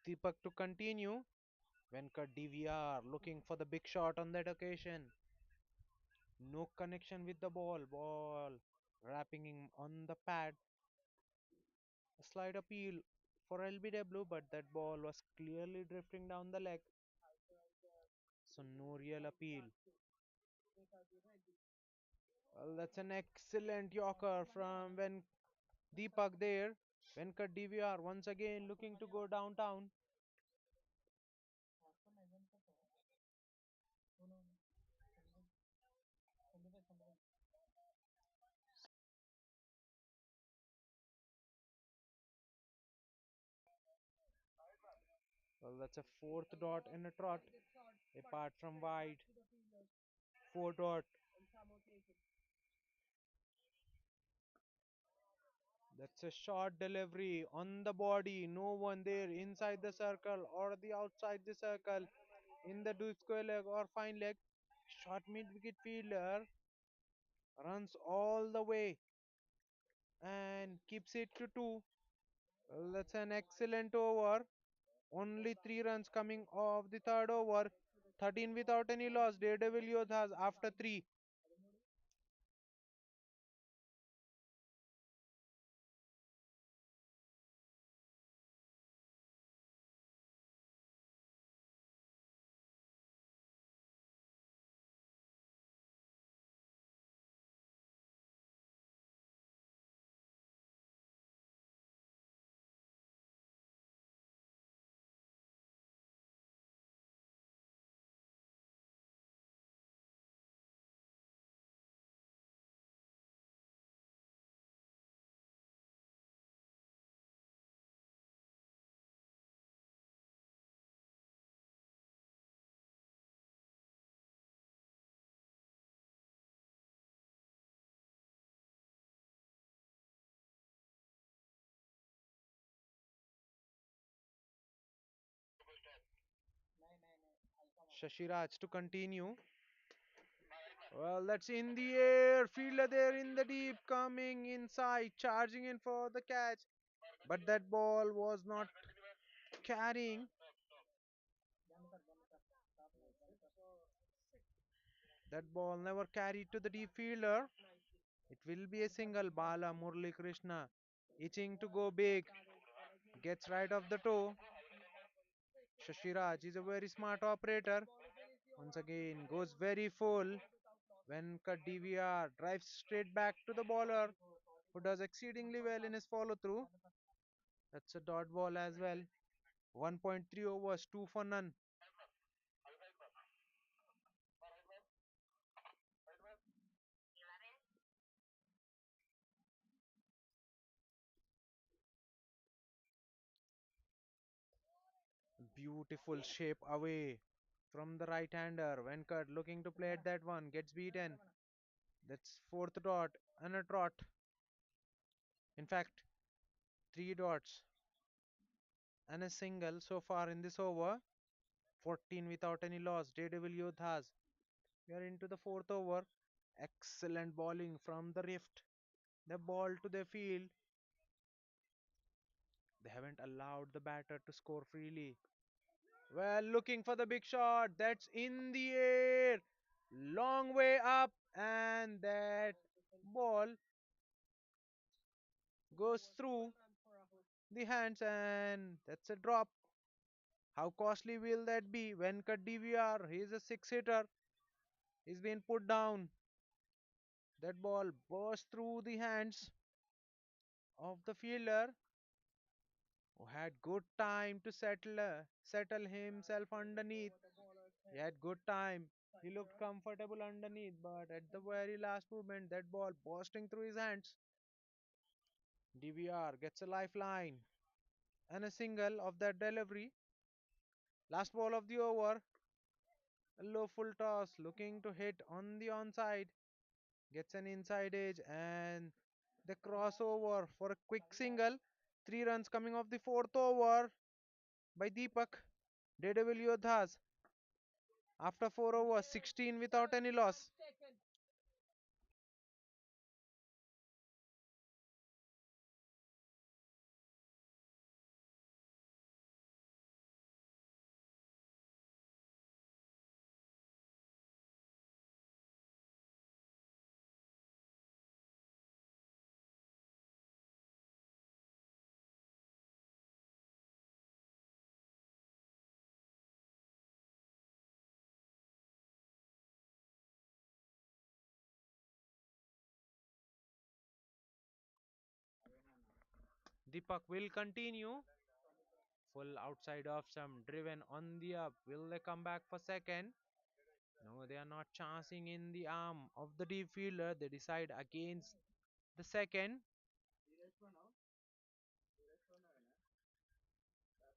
Deepak to continue. Venkat DVR looking for the big shot on that occasion. No connection with the ball. Ball wrapping him on the pad. A slight appeal for LBW, but that ball was clearly drifting down the leg. So no real appeal. Well, that's an excellent Yorker from when Deepak there. Venkat DVR once again looking to go downtown. Well, that's a fourth dot in a trot. Apart from wide, four dot. That's a short delivery on the body. No one there inside the circle or the outside the circle. In the do square leg or fine leg. Short mid wicket fielder runs all the way and keeps it to two. Well, that's an excellent over. Only 3 runs coming off the third over. 13 without any loss. Daredevil Yodhas after 3. Shashiraj to continue. Well, that's in the air. Fielder there in the deep, coming inside, charging in for the catch. But that ball was not carrying. That ball never carried to the deep fielder. It will be a single. Bala Murli Krishna itching to go big. Gets right off the toe. Shashiraj is a very smart operator. Once again, goes very full. When DVR drives straight back to the bowler, who does exceedingly well in his follow through. That's a dot ball as well. 1.3 overs, 2 for none. Beautiful shape away from the right hander. Venkat looking to play at that one, gets beaten. That's fourth dot and a trot. In fact, 3 dots and a single so far in this over. 14 without any loss. Daredevil Yodhas. We are into the fourth over. Excellent bowling from the rift. The ball to the field. They haven't allowed the batter to score freely. Well, looking for the big shot. That's in the air. Long way up. And that ball goes through the hands. And that's a drop. How costly will that be? Venkat DVR. He's a six hitter. He's been put down. That ball burst through the hands of the fielder, who had good time to settle himself underneath. He had good time. He looked comfortable underneath, but at the very last movement, that ball bursting through his hands. DVR gets a lifeline and a single of that delivery. Last ball of the over. A low full toss looking to hit on the onside. Gets an inside edge and the crossover for a quick single. 3 runs coming off the fourth over by Deepak. Daredevil Yodhas after 4 overs, 16 without any loss. Deepak will continue. Full outside of some driven on the up. Will they come back for second? No, they are not chancing in the arm of the deep fielder. They decide against the second.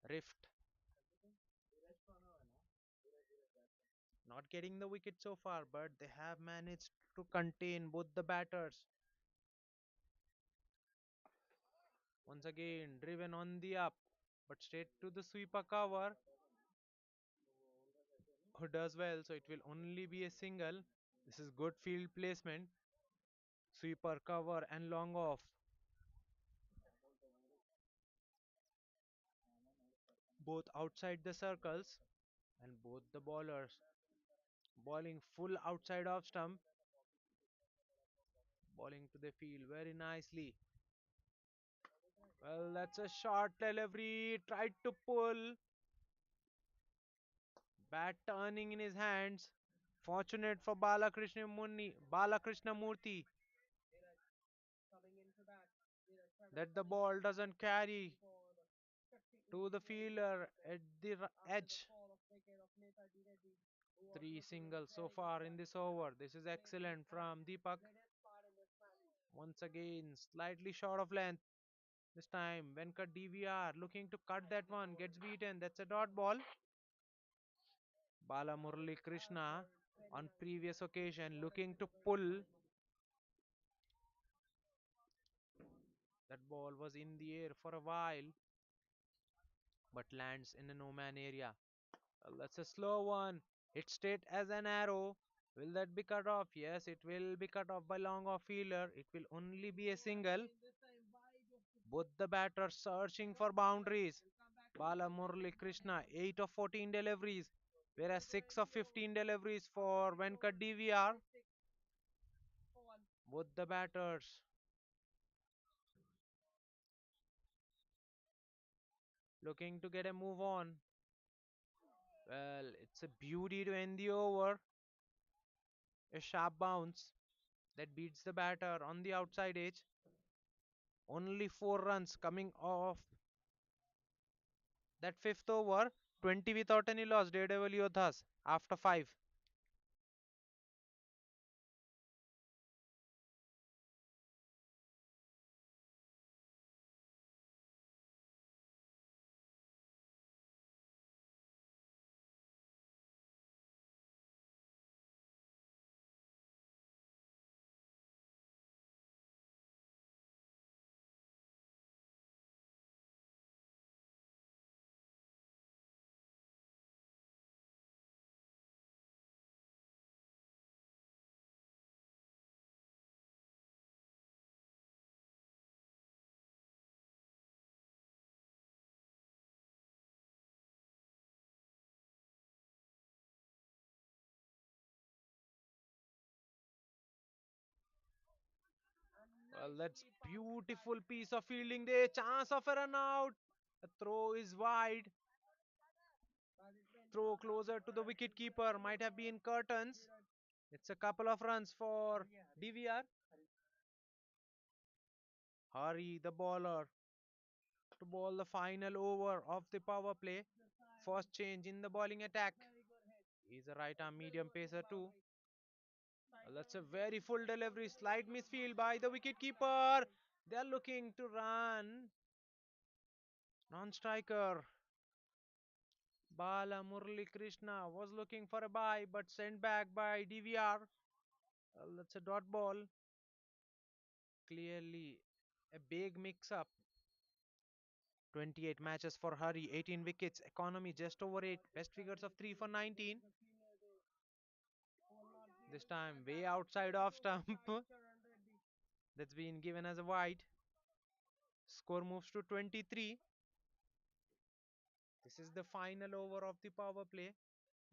Rift. Not getting the wicket so far, but they have managed to contain both the batters. Once again, driven on the up, but straight to the sweeper cover, who does well, so it will only be a single. This is good field placement. Sweeper cover and long off. Both outside the circles, and both the bowlers bowling full outside of stump, bowling to the field very nicely. Well, that's a short delivery. Tried to pull. Bat turning in his hands. Fortunate for Balakrishna Murthy that the ball doesn't carry to the fielder at the edge. Three singles so far in this over. This is excellent from Deepak. Once again, slightly short of length. This time, Venkat DVR looking to cut that one, gets beaten. That's a dot ball. Bala Murali Krishna on previous occasion looking to pull. That ball was in the air for a while but lands in a no man area. Well, that's a slow one. Hit straight as an arrow. Will that be cut off? Yes, it will be cut off by long off fielder. It will only be a single. Both the batters searching for boundaries. Bala Murali Krishna, 8 of 14 deliveries, whereas 6 of 15 deliveries for Venkat DVR. Both the batters looking to get a move on. Well, it's a beauty to end the over. A sharp bounce that beats the batter on the outside edge. Only 4 runs coming off that fifth over. 20 without any loss. Daredevil Yodhas after 5. Well, that's beautiful piece of fielding there. Chance of a run out. A throw is wide. Throw closer to the wicket keeper. Might have been curtains. It's a couple of runs for DVR. Hurry the bowler to bowl the final over of the power play. First change in the bowling attack. He's a right arm medium pacer too. Well, that's a very full delivery. Slight misfield by the wicket keeper. They're looking to run. Non-striker Bala Murali Krishna was looking for a bye but sent back by DVR. Well, that's a dot ball. Clearly a big mix-up. 28 matches for Hari, 18 wickets, economy just over 8, best figures of 3 for 19. This time way outside off stump. That's been given as a wide. Score moves to 23. This is the final over of the power play.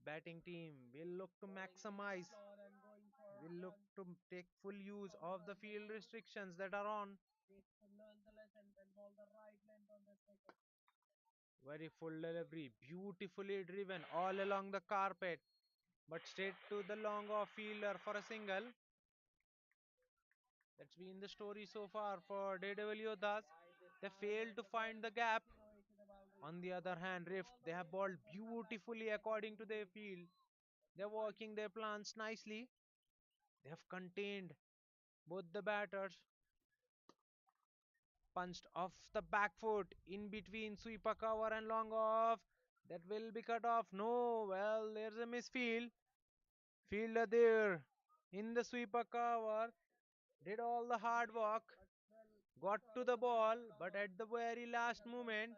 Batting team will look to maximize, will look to take full use of the field restrictions that are on. Very full delivery, beautifully driven all along the carpet, but straight to the long off fielder for a single. That's been the story so far for Daredevil Yodhas. They failed to find the gap. On the other hand, Rift, they have bowled beautifully according to their field. They're working their plans nicely. They have contained both the batters, punched off the back foot in between sweeper cover and long off. That will be cut off. No, well, there's a misfield. Fielder there in the sweeper cover did all the hard work, got to the ball, but at the very last moment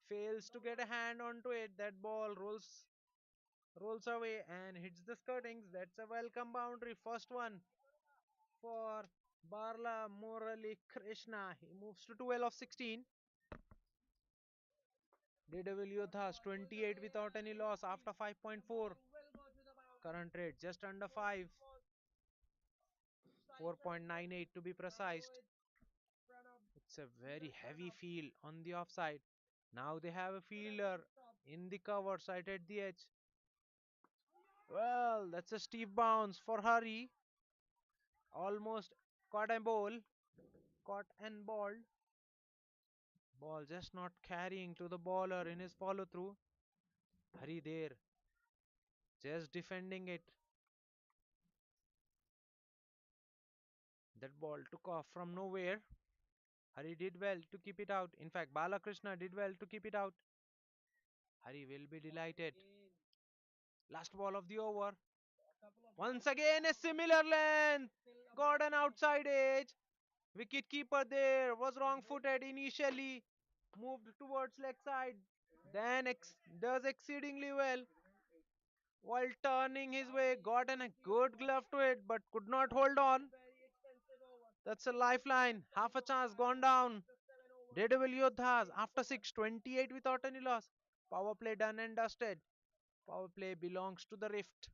fails to get a hand onto it. That ball rolls away and hits the skirtings. That's a welcome boundary. First one for Barla Morali Krishna. He moves to 12 of 16. Daredevil Yodhas 28 without any loss after 5.4. Current rate just under 5. 4.98 to be precise. It's a very heavy field on the offside. Now they have a fielder in the cover side at the edge. Well, that's a steep bounce for Hari. Almost caught and ball. Caught and balled. Ball just not carrying to the bowler in his follow through. Hari there. Just defending it. That ball took off from nowhere. Hari did well to keep it out. In fact, Balakrishna did well to keep it out. Hari will be delighted. Last ball of the over. Once again, a similar length. Got an outside edge. Wicket keeper there was wrong footed initially. Moved towards leg side. Then does exceedingly well. While turning his way, got in a good glove to it but could not hold on. That's a lifeline. Half a chance gone down. Daredevil Yodhas after 6:28 without any loss. Power play done and dusted. Power play belongs to the Rift.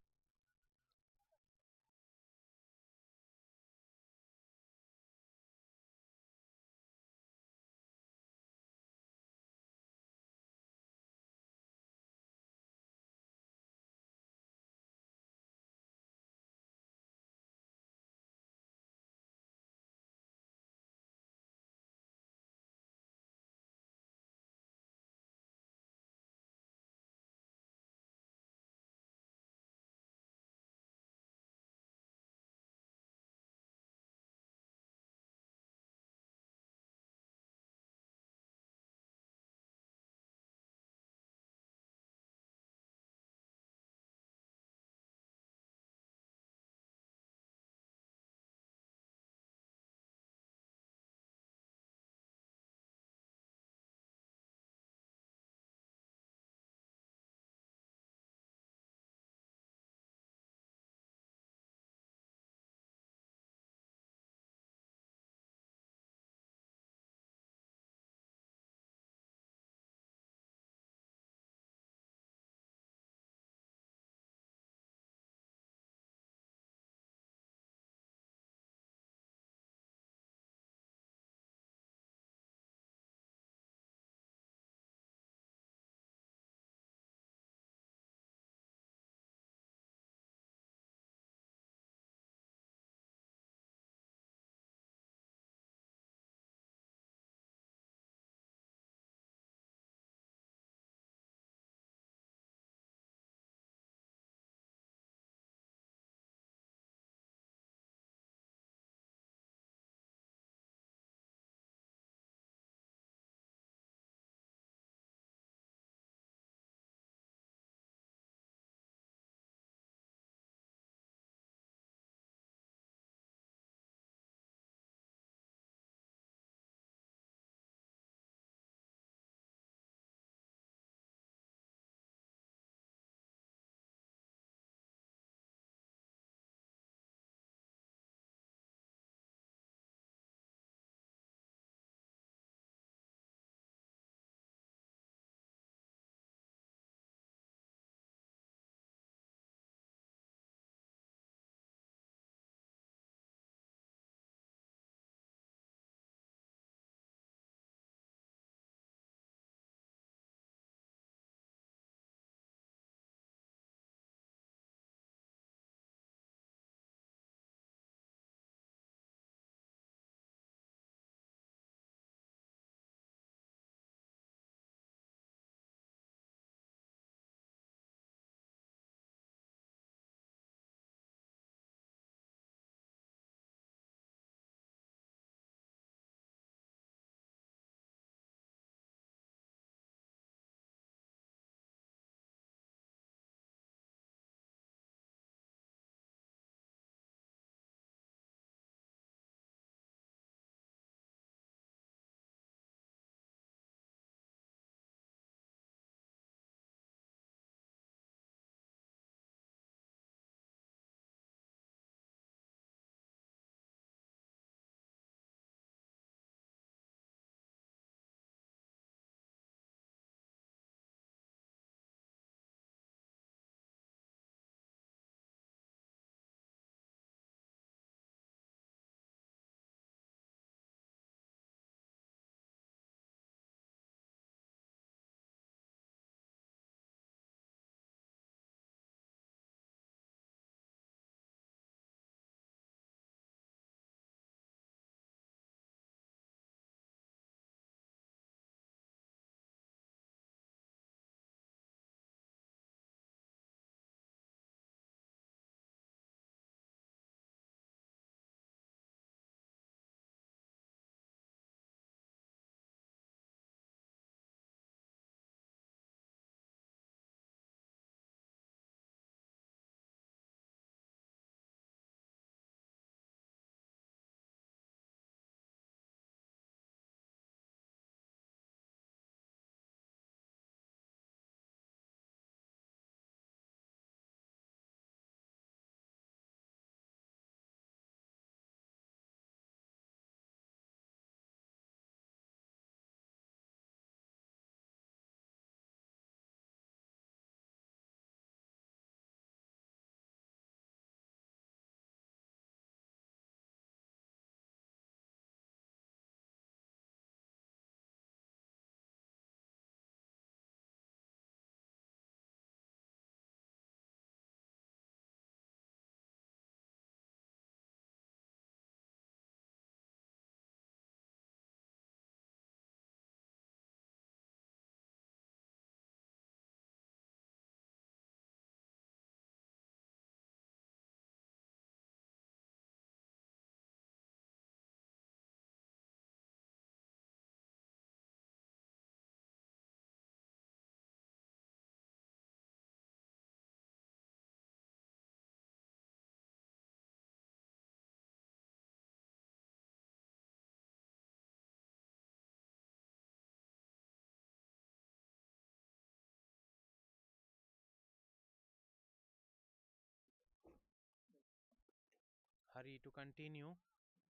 Hurry to continue.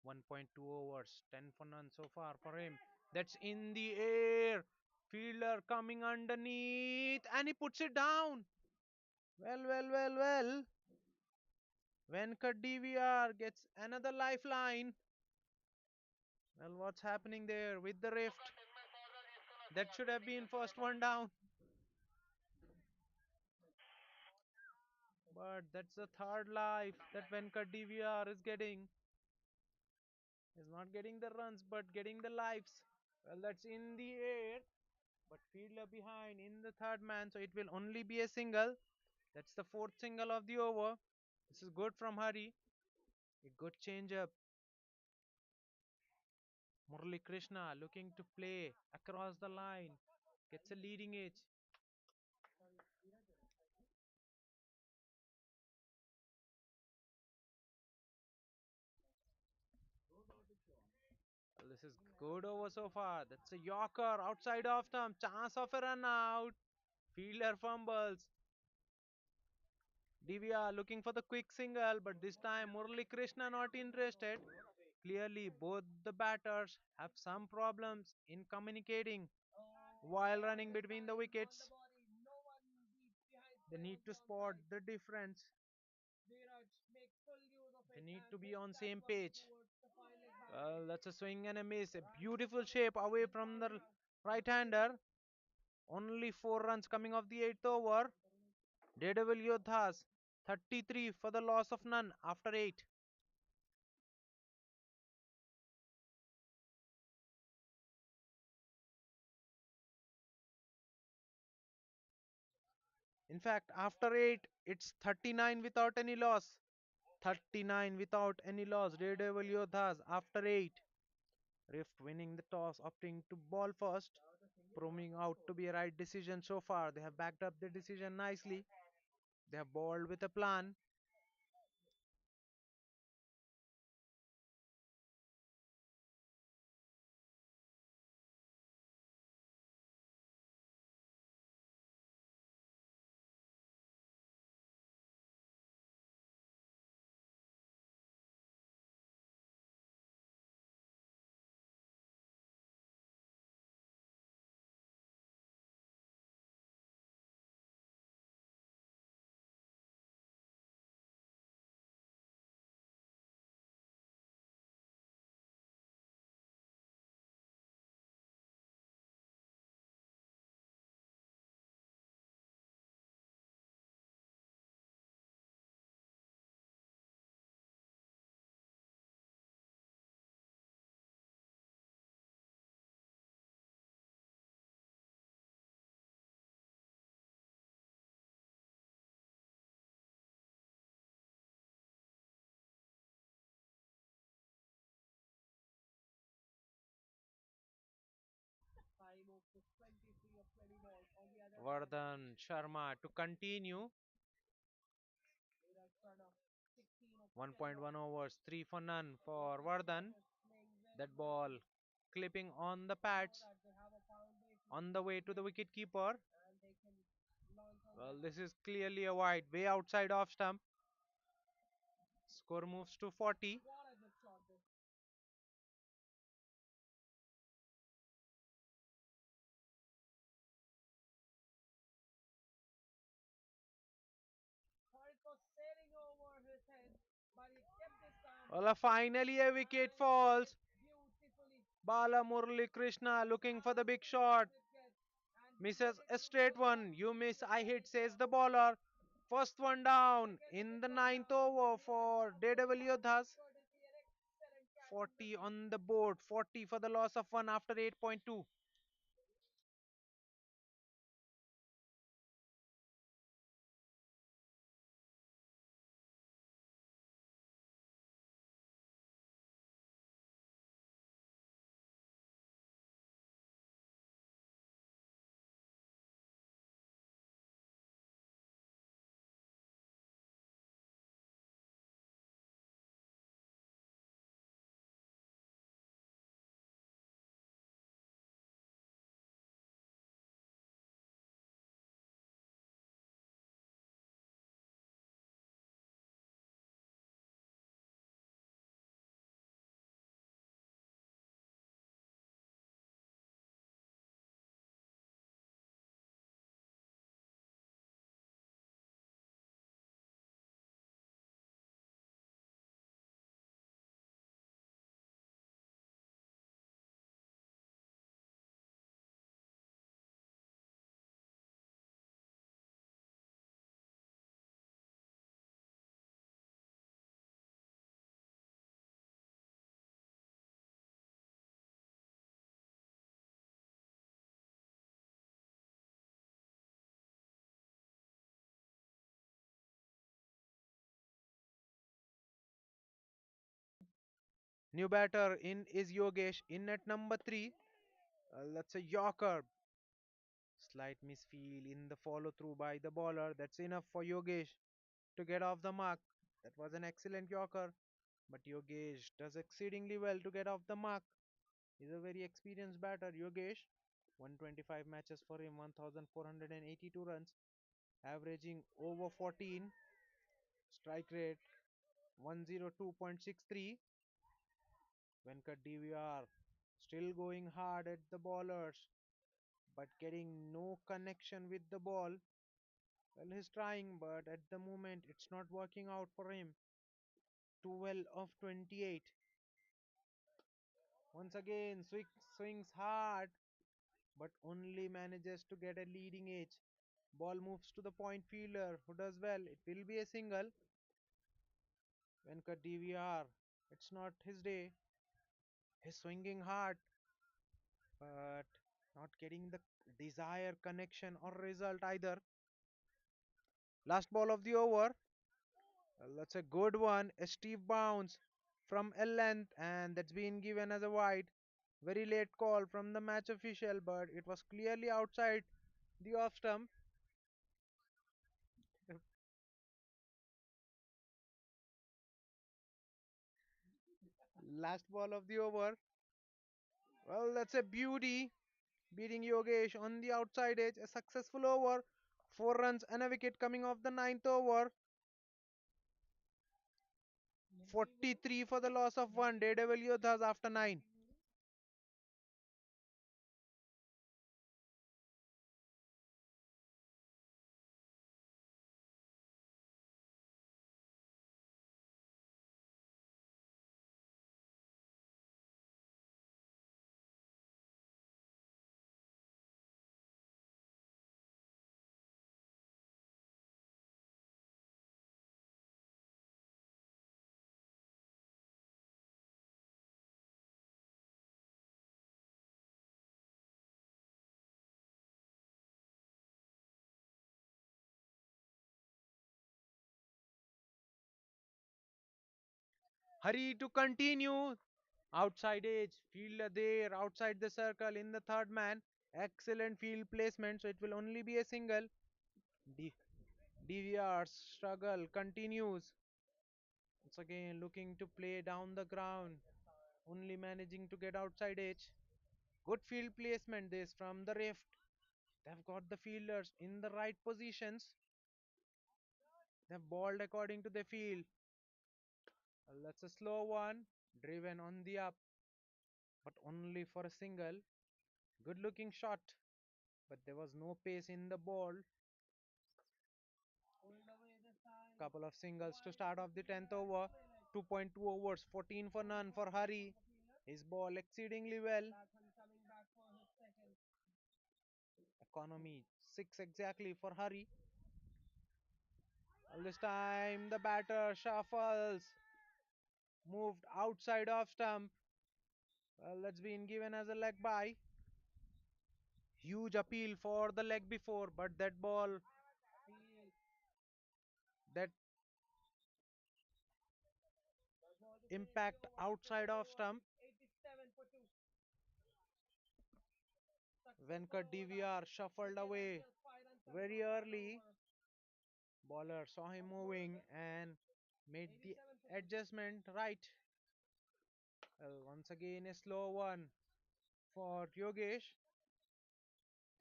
1.2 overs, 10 for none so far for him. That's in the air. Fielder coming underneath and he puts it down. Well. Venkat DVR gets another lifeline. Well, what's happening there with the rift? That should have been first one down. But that's the third life that Venkat DVR is getting. He's not getting the runs, but getting the lives. Well, that's in the air. But fielder behind in the third man, so it will only be a single. That's the fourth single of the over. This is good from Hari. A good change up. Murali Krishna looking to play across the line. Gets a leading edge. Well, this is good over so far. That's a Yorker outside of stump. Chance of a run out. Fielder fumbles. Divya looking for the quick single, but this time Murali Krishna not interested. Clearly, both the batters have some problems in communicating while running between the wickets. They need to spot the difference. They need to be on same page. Well, that's a swing and a miss. A beautiful shape away from the right-hander. Only 4 runs coming off the eighth over. Daredevil Yodhas 33 for the loss of none after 8. In fact, after 8, it's 39 without any loss. 39 without any loss. Daredevil Yodhas after 8. Rift winning the toss, opting to ball first, proving out to be a right decision so far. They have backed up the decision nicely. They have bowled with a plan. Vardhan Sharma to continue. 1.1 overs, 3 for none for Vardhan. That ball clipping on the pads on the way to the wicket keeper. Well, this is clearly a wide, way outside off stump. Score moves to 40. Well, finally a wicket falls. Bala Murali Krishna looking for the big shot. Misses a straight one. You miss, I hit, says the bowler. First one down in the ninth over for Daredevil Yodhas. 40 on the board. 40 for the loss of one after 8.2. New batter in is Yogesh in at number 3. That's a Yorker. Slight misfeel in the follow through by the bowler. That's enough for Yogesh to get off the mark. That was an excellent Yorker. But Yogesh does exceedingly well to get off the mark. He's a very experienced batter, Yogesh. 125 matches for him, 1482 runs, averaging over 14, strike rate 102.63. Venkat DVR still going hard at the bowlers but getting no connection with the ball. Well, he's trying, but at the moment it's not working out for him. 12 of 28. Once again, swings hard but only manages to get a leading edge. Ball moves to the point fielder who does well. It will be a single. Venkat DVR. It's not his day. He's swinging hard but not getting the desired connection or result either. Last ball of the over. Well, that's a good one. A steep bounce from a length, and that's been given as a wide. Very late call from the match official, but it was clearly outside the off stump. Last ball of the over. Well, that's a beauty. Beating Yogesh on the outside edge. A successful over. 4 runs and a wicket coming off the ninth over. 43 for the loss of one. Daredevil Yodhas after 9. Hurry to continue. Outside edge. Fielder there. Outside the circle in the third man. Excellent field placement. So it will only be a single. D- DVR's struggle continues. Once again looking to play down the ground. Only managing to get outside edge. Good field placement this from the left. They've got the fielders in the right positions. They've balled according to the field. Well, that's a slow one. Driven on the up, but only for a single. Good looking shot, but there was no pace in the ball. Couple of singles to start off the 10th over. 2.2 overs, 14 for none for Hari. His ball exceedingly well. Economy 6 exactly for Hari. All this time the batter shuffles. Moved outside of stump. Well, that's been given as a leg by. Huge appeal for the leg before, but that ball, that impact outside of stump. Venkat DVR shuffled away very early. Bowler saw him moving and made the adjustment right. Once again, a slow one for Yogesh.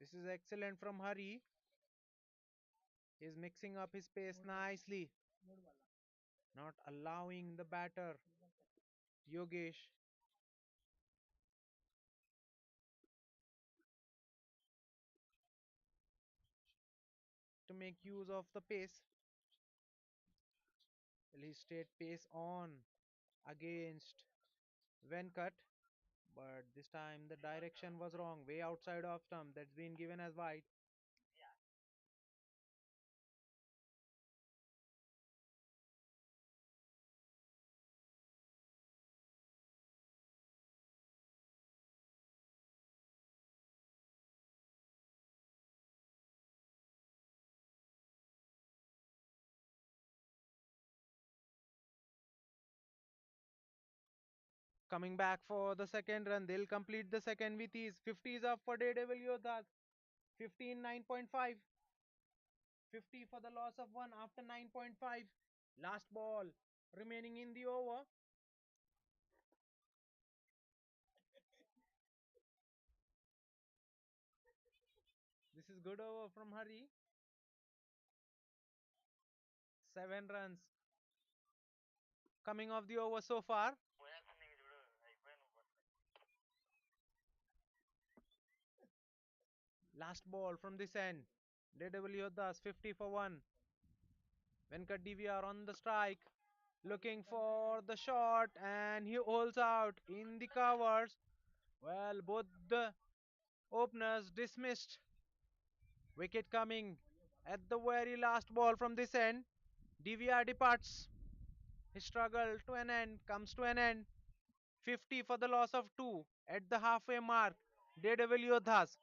This is excellent from Hari. He's mixing up his pace nicely, not allowing the batter Yogesh to make use of the pace. Well, he stayed pace on against Venkat, but this time the direction was wrong, way outside of stump. That's been given as wide. coming back for the second run. They'll complete the second with ease. 50 is up for Daredevil Yodhas. 15 9.5. 50 for the loss of 1 after 9.5. Last ball remaining in the over. This is good over from Hari. 7 runs coming off the over so far. Last ball from this end. Daredevil Yodhas 50 for 1. Venkat DVR on the strike. Looking for the shot and he holds out in the covers. Well, both the openers dismissed. Wicket coming at the very last ball from this end. DVR departs. His struggle to an end comes to an end. 50 for the loss of 2 at the halfway mark. Daredevil Yodhas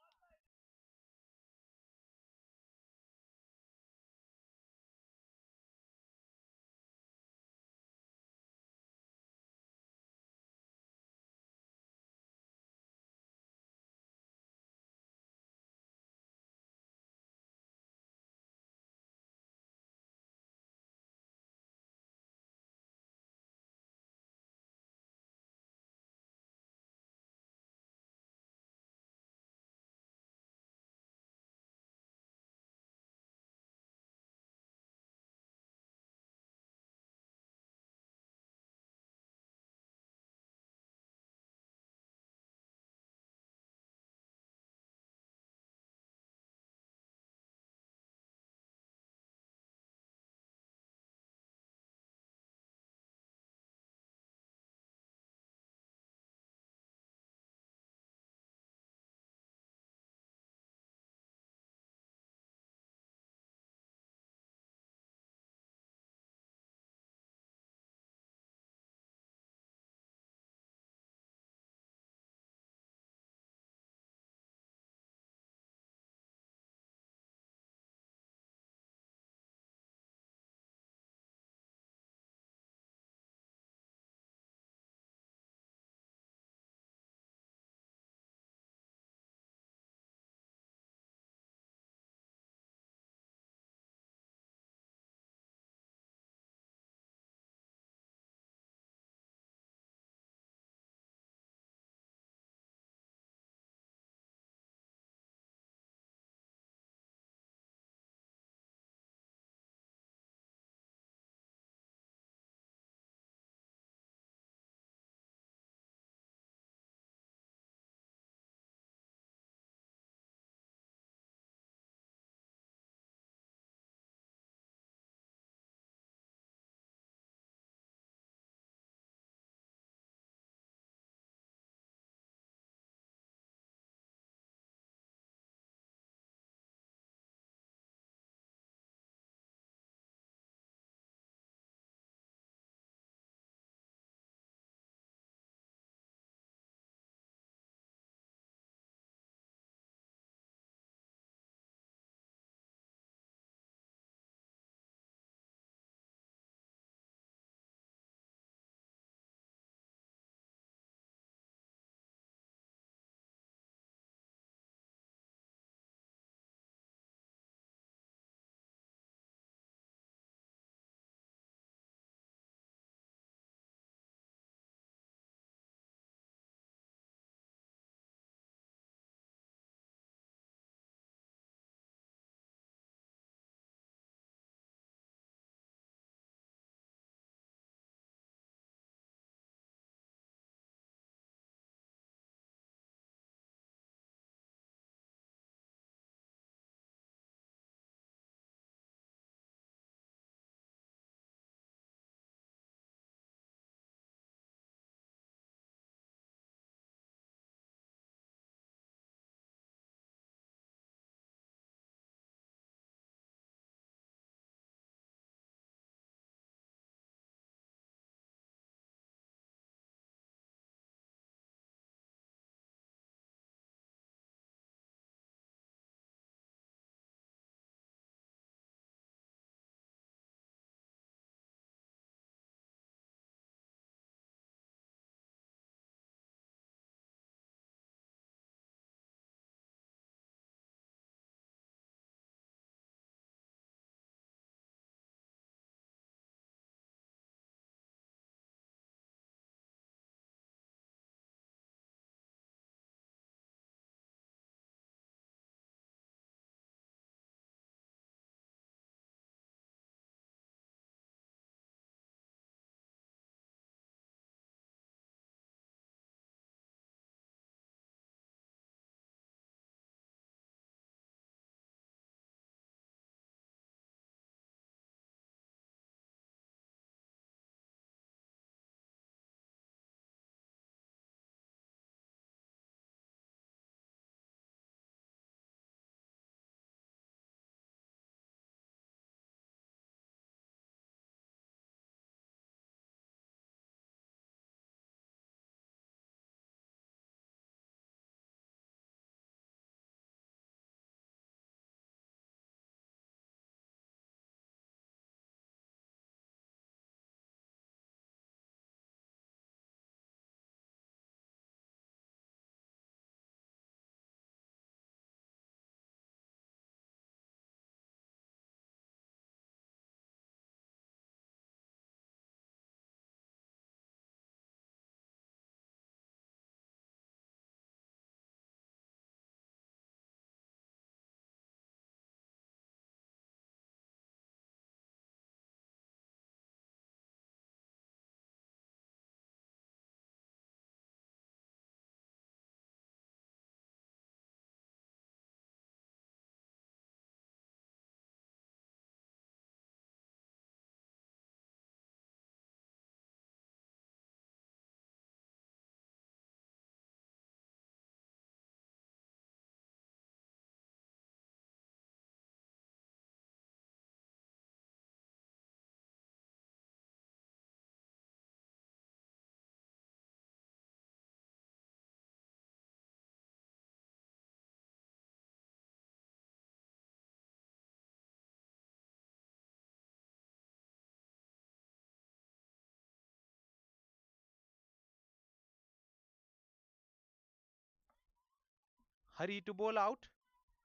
Hurry to bowl out.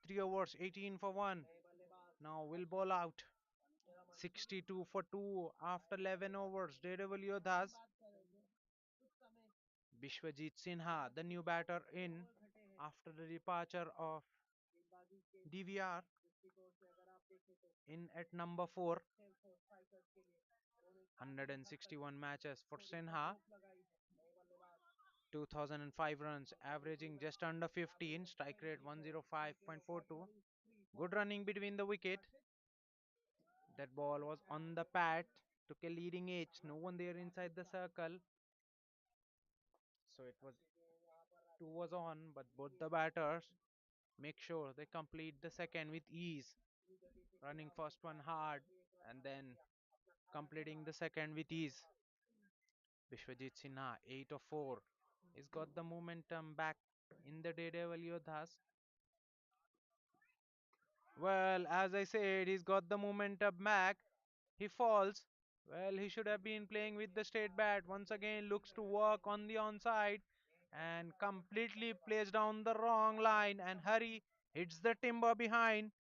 3 overs, 18 for 1. Now will bowl out. 62 for 2 after 11 overs. Daredevil Yodhas. Bishwajit Sinha, the new batter in after the departure of DVR in at number 4. 161 matches for Sinha. 2005 runs, averaging just under 15, strike rate 105.42. Good running between the wicket. That ball was on the pad, took a leading edge, no one there inside the circle. So it was 2 was on, but both the batters make sure they complete the second with ease, running first one hard and then completing the second with ease. Bishwajit Sinha, 8 of 4. He's got the momentum back in the Daredevil Yodhas. Well, as I said, he's got the momentum back. He falls. Well, he should have been playing with the straight bat. Once again, looks to work on the onside and completely plays down the wrong line. And Hurry hits the timber behind.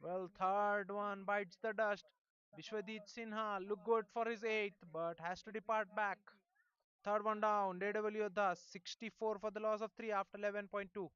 Well, third one bites the dust. Vishwadit Sinha look good for his eighth, but has to depart back. Third one down. Daredevil Yodhas 64 for the loss of 3 after 11.2.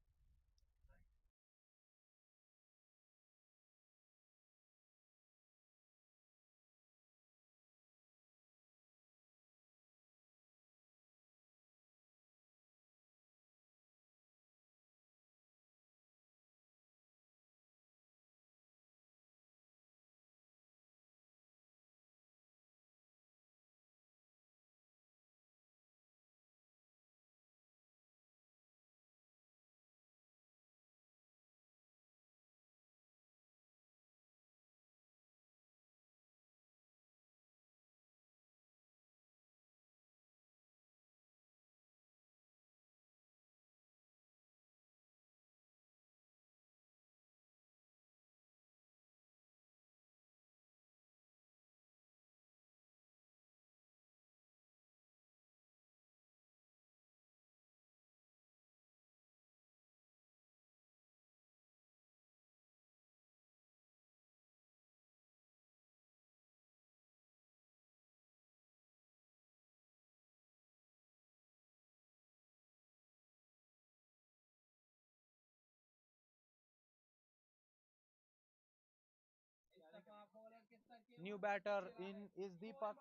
New batter in is Deepak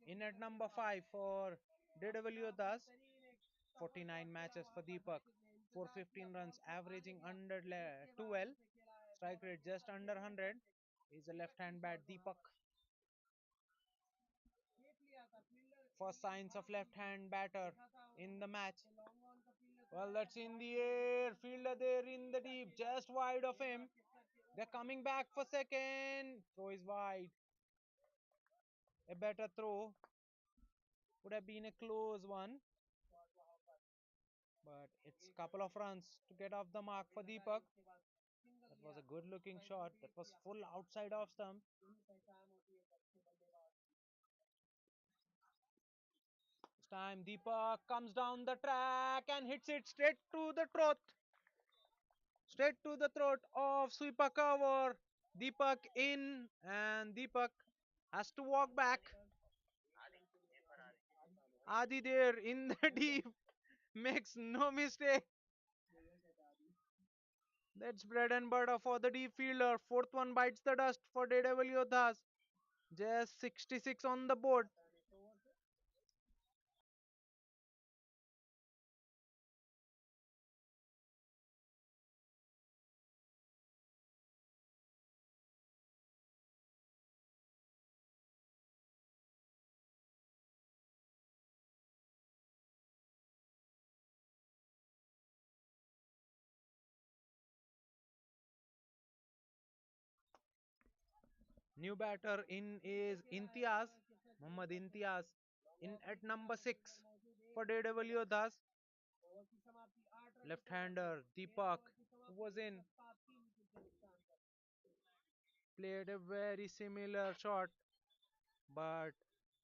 in at number 5 for Daredevil Yodhas. 49 matches for Deepak. 415 runs, averaging under 12. Strike rate just under 100. Is a left hand bat Deepak. First signs of left hand batter in the match. Well, that's in the air. Fielder there in the deep, just wide of him. They're coming back for second. Throw is wide. A better throw would have been a close one, but it's a couple of runs to get off the mark for Deepak. That was a good looking shot. That was full outside off stump. This time Deepak comes down the track and hits it straight to the throat. Straight to the throat of sweeper cover. Deepak in, and Deepak has to walk back. Adi there in the deep makes no mistake. That's bread and butter for the deep fielder. Fourth one bites the dust for Daredevil Yodhas. Just 66 on the board. New batter in is Imtiaz, Muhammad Imtiaz, in at number 6 for Daredevil Yodhas. Left-hander Deepak, who was in, played a very similar shot, but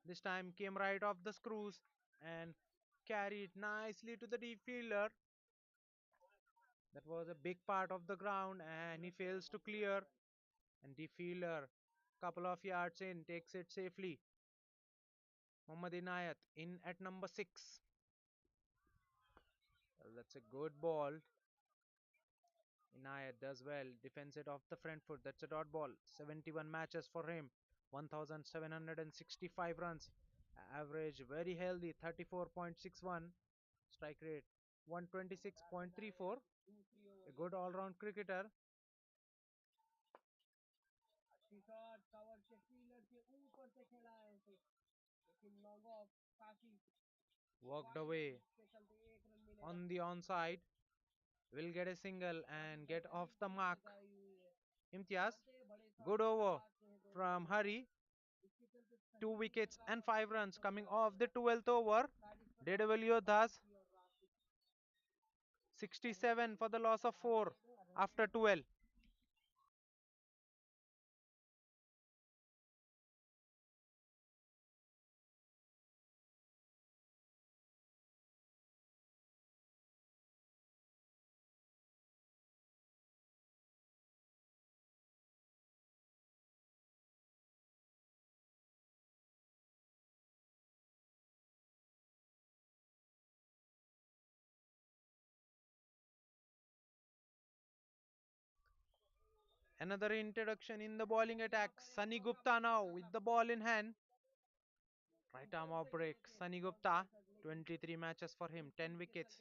this time came right off the screws and carried nicely to the deep fielder. That was a big part of the ground, and he fails to clear. And the fielder, couple of yards in, takes it safely. Muhammad Inayat in at number 6. Well, that's a good ball. Inayat does well, defends it off the front foot. That's a dot ball. 71 matches for him, 1765 runs. Average very healthy, 34.61. Strike rate, 126.34. A good all round cricketer. Walked away on the onside. Will get a single and get off the mark. Imtiaz, good over from Hari. 2 wickets and 5 runs coming off the 12th over. Daredevil Yodhas 67 for the loss of 4 after 12. Another introduction in the bowling attack. Sunny Gupta now with the ball in hand. Right arm off break. Sunny Gupta, 23 matches for him, 10 wickets.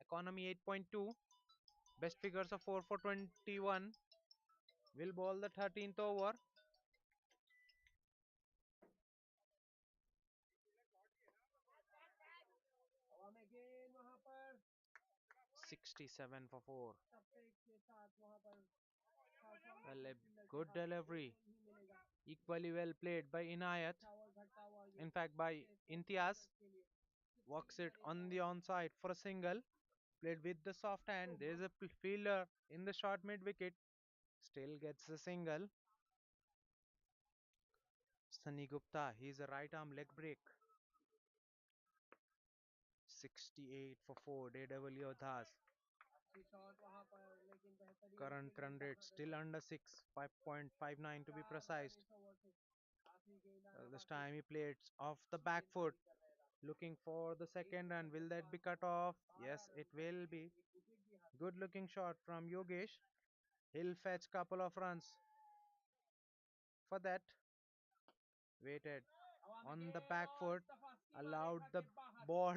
Economy 8.2. Best figures of 4 for 21. Will bowl the 13th over. 67 for 4. Well, a good delivery. Equally well played by Inayat. In fact, by Imtiaz. Walks it on the onside for a single. Played with the soft hand. There is a fielder in the short mid wicket. Still gets the single. Sunny Gupta, he's a right arm leg break. 68 for 4. Daredevil Yodhas. Current run rate still under 6. 5.59 to be precise. This time he played off the back foot. Looking for the second run. Will that be cut off? Yes, it will be. Good looking shot from Yogesh. He'll fetch couple of runs for that. Waited on the back foot. Allowed the ball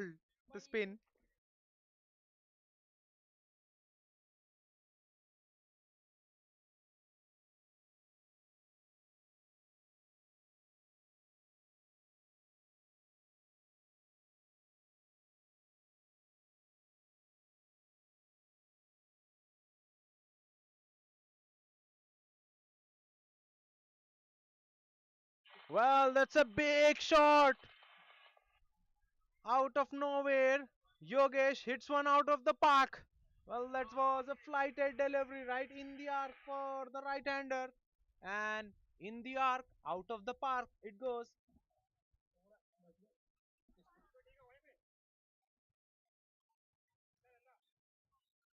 to spin. Well, that's a big shot out of nowhere. Yogesh hits one out of the park. Well, that was a flighted delivery right in the arc for the right hander. And in the arc, out of the park, it goes.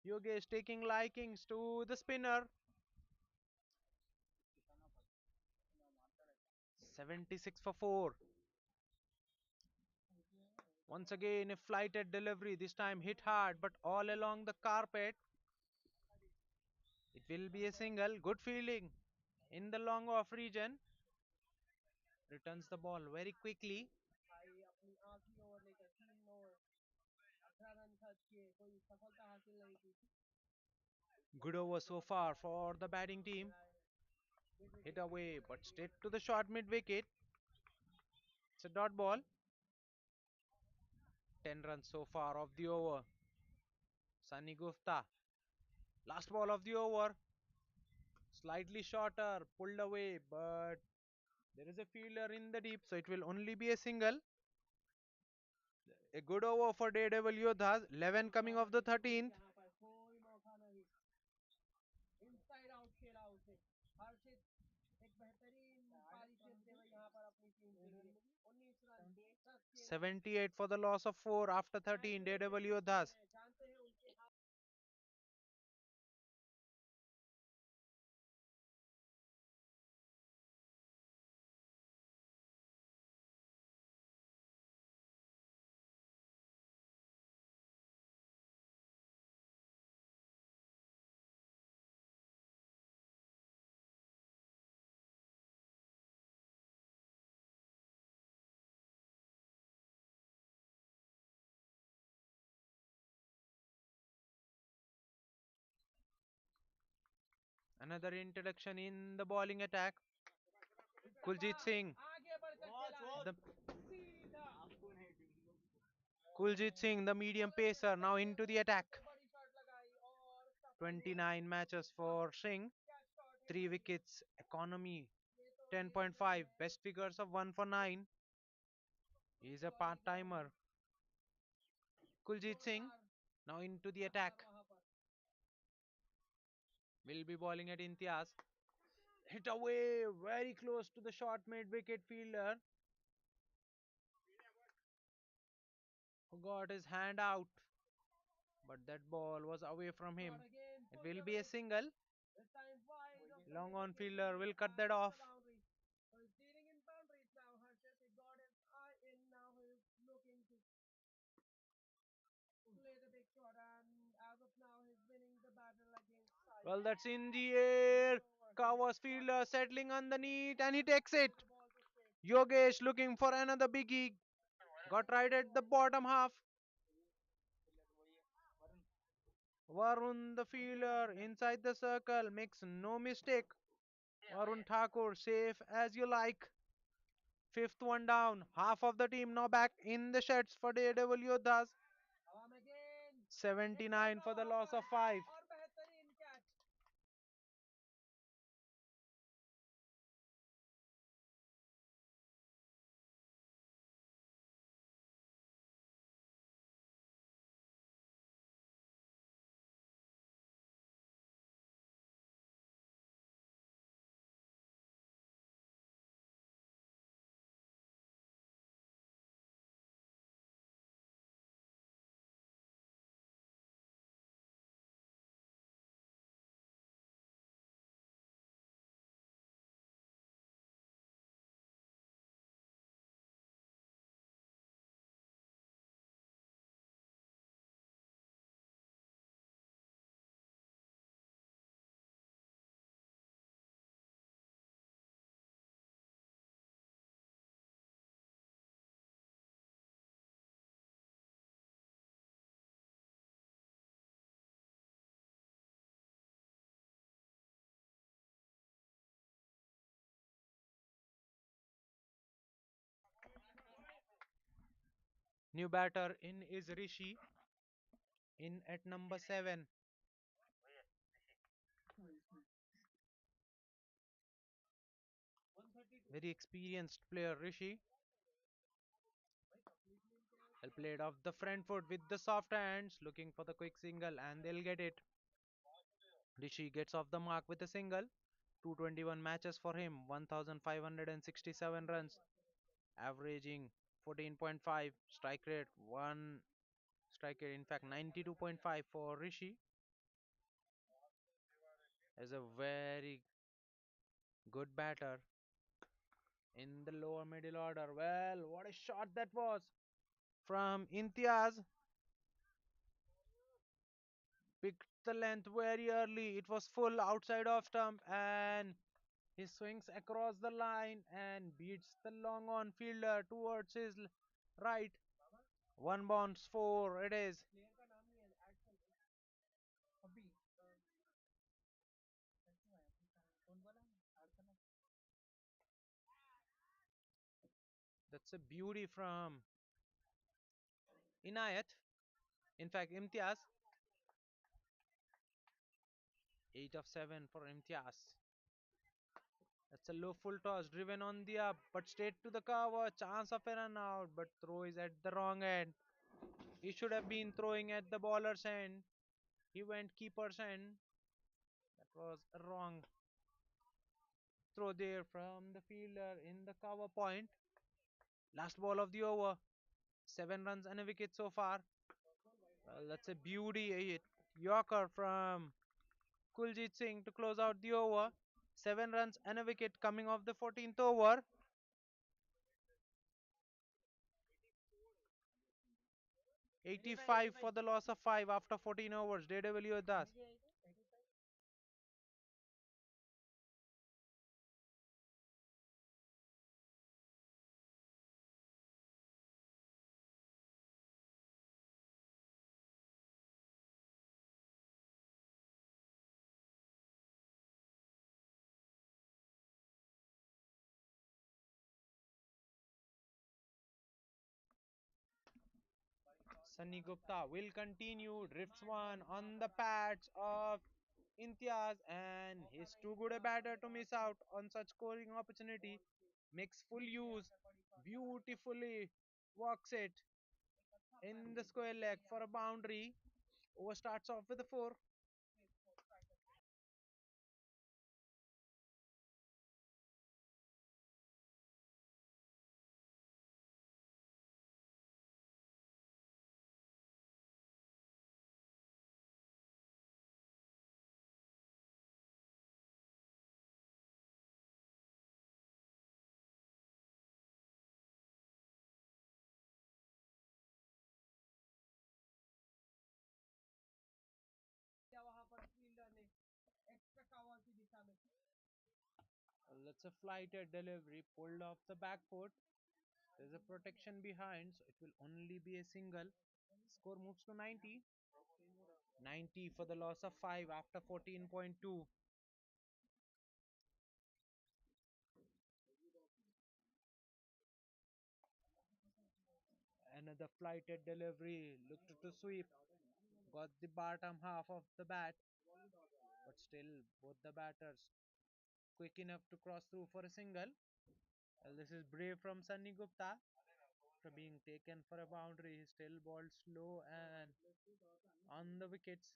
Yogesh taking likings to the spinner. 76 for 4. Once again, a flighted delivery. This time hit hard, but all along the carpet. It will be a single. Good fielding in the long off region. Returns the ball very quickly. Good over so far for the batting team. Hit away, but straight to the short mid wicket. It's a dot ball. 10 runs so far of the over. Sunny Gupta. Last ball of the over. Slightly shorter. Pulled away, but there is a fielder in the deep, so it will only be a single. A good over for Daredevil Yodhas. 11 coming off the 13th. Inside out खेला उसे हर्षित एक बेहतरीन पारिशद थे यहाँ पर अपनी team के लिए 19 run 78 for the loss of 4 after 13. Daredevil Yodhas Another introduction in the bowling attack. Kuljit Singh. The Kuljit Singh, the medium pacer, now into the attack. 29 matches for Singh, 3 wickets, economy 10.5, best figures of 1 for 9. He's a part timer. Kuljit Singh, now into the attack. Will be bowling at Imtiaz. Hit away, very close to the short mid wicket fielder, who got his hand out, but that ball was away from him. It will be a single. Long on fielder will cut that off. Well, that's in the air. Kawas fielder settling underneath and he takes it. Yogesh looking for another biggie. Got right at the bottom half. Varun the fielder inside the circle makes no mistake. Varun Thakur safe as you like. Fifth one down. Half of the team now back in the sheds for Daredevil Yodhas. 79 for the loss of 5. New batter in is Rishi in at number 7. Very experienced player Rishi. Well played off the front foot with the soft hands, looking for the quick single, and they'll get it. Rishi gets off the mark with a single. 221 matches for him, 1567 runs, averaging 14.5, strike rate 1, strike rate in fact 92.5 for Rishi. Is a very good batter in the lower middle order. Well, what a shot that was from Imtiaz. Picked the length very early. It was full outside of stump and he swings across the line and beats the long on fielder towards his right. One bounce four it is. That's a beauty from Inayat. In fact, Imtiaz. 8 of 7 for Imtiaz. That's a low full toss driven on the up, but straight to the cover. Chance of a run out, but throw is at the wrong end. He should have been throwing at the baller's end. He went keeper's end. That was a wrong throw there from the fielder in the cover point. Last ball of the over. 7 runs and a wicket so far. Well, that's a beauty. A Yorker from Kuljit Singh to close out the over. 7 runs and a wicket coming off the 14th over. 85 for the loss of 5 after 14 overs. Daredevil Yodhas. Sunny Gupta will continue, drifts one on the pads of Imtiaz, and he's too good a batter to miss out on such scoring opportunity. Makes full use, beautifully walks it in the square leg for a boundary. Over starts off with a 4. That's a flighted delivery pulled off the back foot. There's a protection behind, so it will only be a single. Score moves to 90. 90 for the loss of 5 after 14.2. Another flighted delivery looked to sweep. Got the bottom half of the bat, but still both the batters quick enough to cross through for a single. Well, this is brave from Sunny Gupta. After being taken for a boundary, he still bowled slow and on the wickets.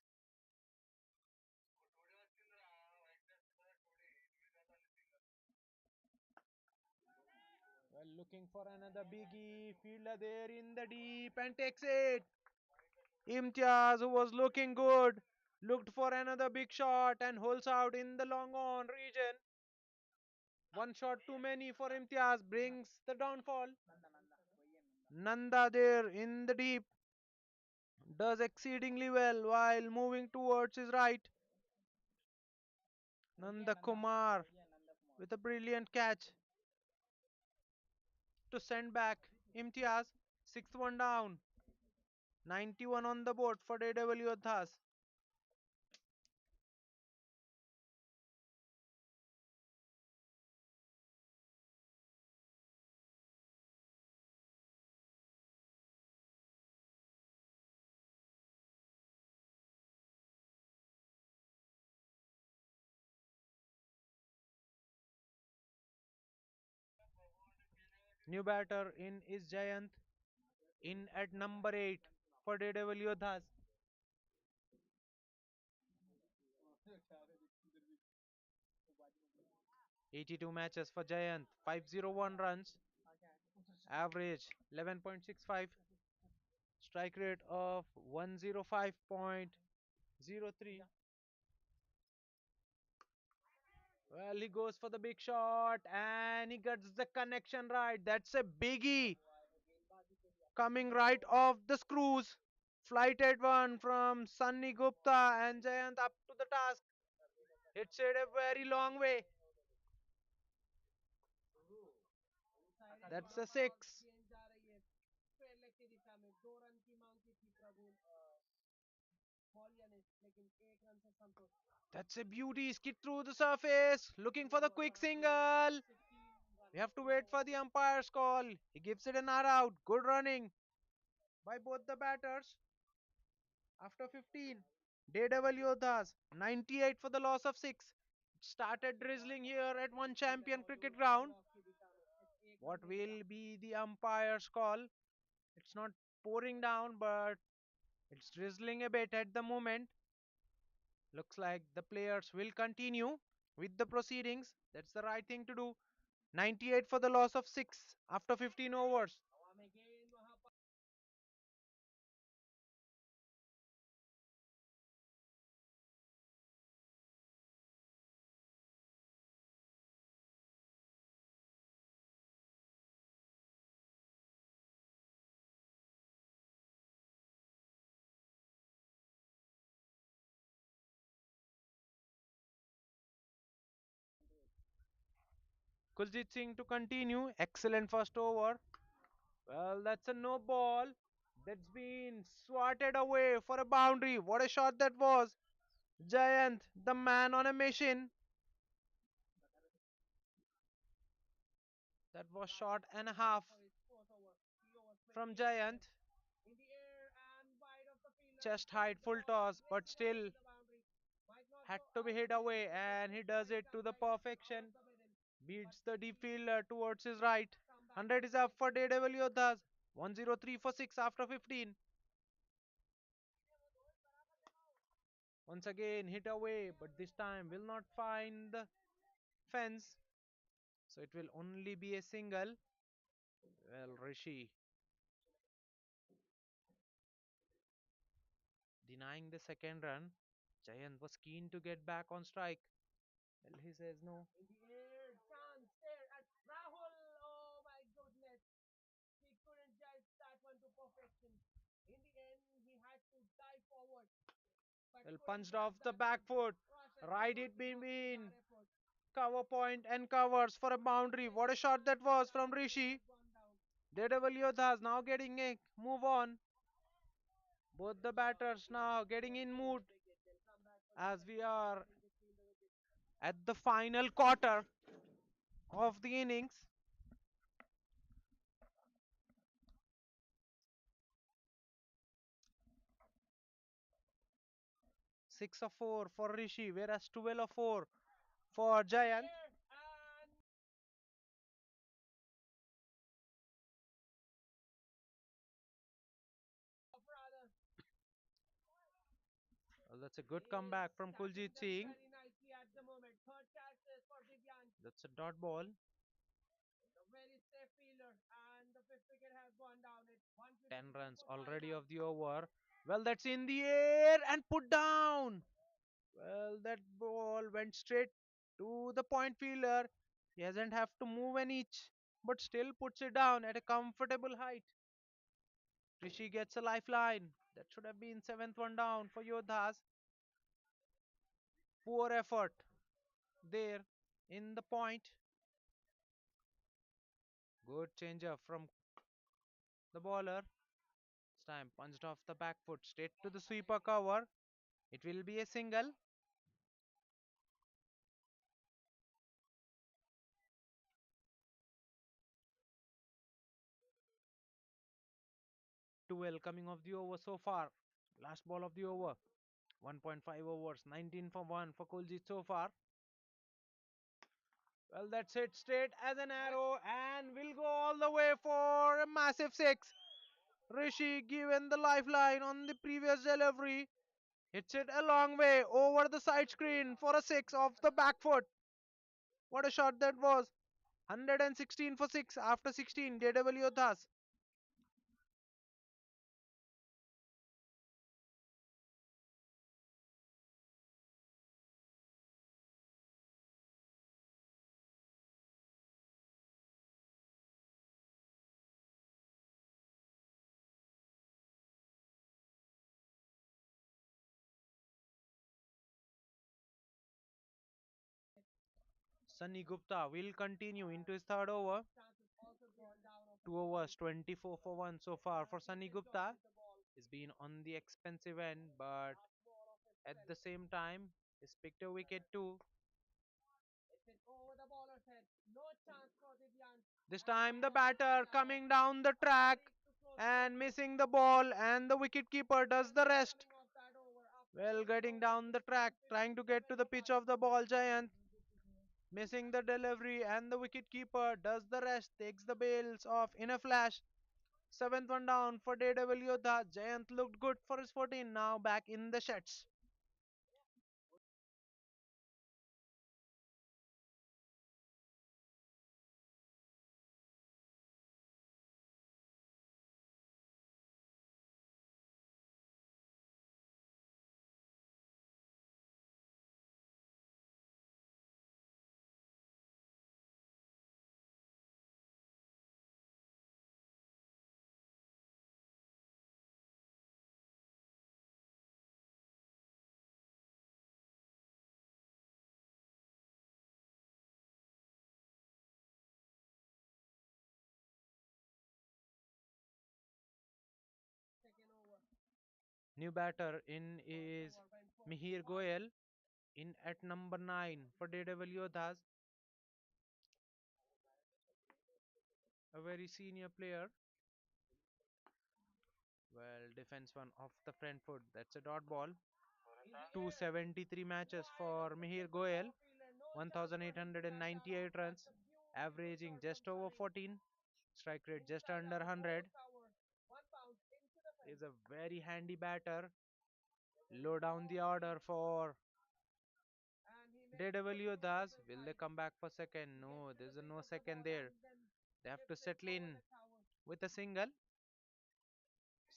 Well, looking for another biggie. Fielder there in the deep and takes it. Imtiaz, who was looking good, looked for another big shot and holds out in the long on region. One shot too many for Imtiaz brings the downfall. Nanda there in the deep does exceedingly well while moving towards his right. Nanda Kumar with a brilliant catch to send back Imtiaz. Sixth one down. 91 on the board for Daredevil Yodhas. New batter in is Jayant in at number 8 for Daredevil Yodhas. 82 matches for Jayant, 501 runs, average 11.65, strike rate of 105.03. Well, he goes for the big shot and he gets the connection right. That's a biggie coming right off the screws. Flighted one from Sunny Gupta and Jayant up to the task. Hits it a very long way. That's a 6. That's a beauty. Skid through the surface. Looking for the quick single. We have to wait for the umpire's call. He gives it a not out. Good running by both the batters. After 15, Daredevil Yodhas 98 for the loss of 6. It started drizzling here at one champion cricket ground. What will be the umpire's call? It's not pouring down, but it's drizzling a bit at the moment. Looks like the players will continue with the proceedings. That's the right thing to do. 98 for the loss of 6 after 15 overs. Kuljit Singh to continue. Excellent first over. Well, that's a no ball. That's been swatted away for a boundary. What a shot that was. Giant, the man on a mission. That was shot and a half from Giant. chest height full toss, but still had to be hit away, and he does it to the perfection. Beats the deep fielder towards his right. 100 is up for Daredevil Yodhas. 103 for 6 after 15. Once again hit away, but this time will not find the fence. So it will only be a single. Well, Rishi denying the second run. Jayant was keen to get back on strike. Well, he says no. In the air, chance there at Rahul. Oh my goodness. He couldn't judge that one to perfection. In the end, he had to dive forward. Well, punched off the back foot. Right it between cover point and covers for a boundary. What a shot that was from Rishi. Daredevil Yodhas now getting a move on. Both the batters now getting in mood as we are at the final quarter of the innings. 6 of 4 for Rishi, whereas 12 of 4 for Jayant. Well, that's a good comeback from Kuljit Singh. That's a dot ball. 10 runs already of the over. Well, that's in the air and put down. Well, that ball went straight to the point fielder. He hasn't have to move an inch, but still puts it down at a comfortable height. Rishi gets a lifeline. That should have been seventh one down for Yodhas. Poor effort there in the point. Good changer from the bowler. This time punched off the back foot straight to the sweeper cover. It will be a single. 12 coming off the over so far. Last ball of the over. 1.5 overs. 19 for 1 for Kuljit so far. Well, that's it straight as an arrow and will go all the way for a massive six. Rishi, given the lifeline on the previous delivery, hits it a long way over the side screen for a six off the back foot. What a shot that was! 116 for 6 after 16. Daredevil Yodhas. Sunny Gupta will continue into his third over. 2 overs, 24 for 1 so far for Sunny Gupta. He's been on the expensive end, but at the same time, he's picked a wicket too. This time the batter coming down the track and missing the ball, and the wicketkeeper does the rest. Well, getting down the track, trying to get to the pitch of the ball, Giant. Missing the delivery, and the wicketkeeper does the rest, takes the bails off in a flash. Seventh one down for Daredevil Yodha. Giant looked good for his 14, now back in the sheds. New batter in is Mihir Goyal in at number 9 for Daredevil Yodhas, a very senior player. Well, defense one off the front foot. That's a dot ball. 273 matches for Mihir Goyal. 1898 runs, averaging just over 14. Strike rate just under 100. Is a very handy batter. Low down the order for Daredevil Yodhas. Will they come back for second? No, there's a no second there. They have to settle in with a single.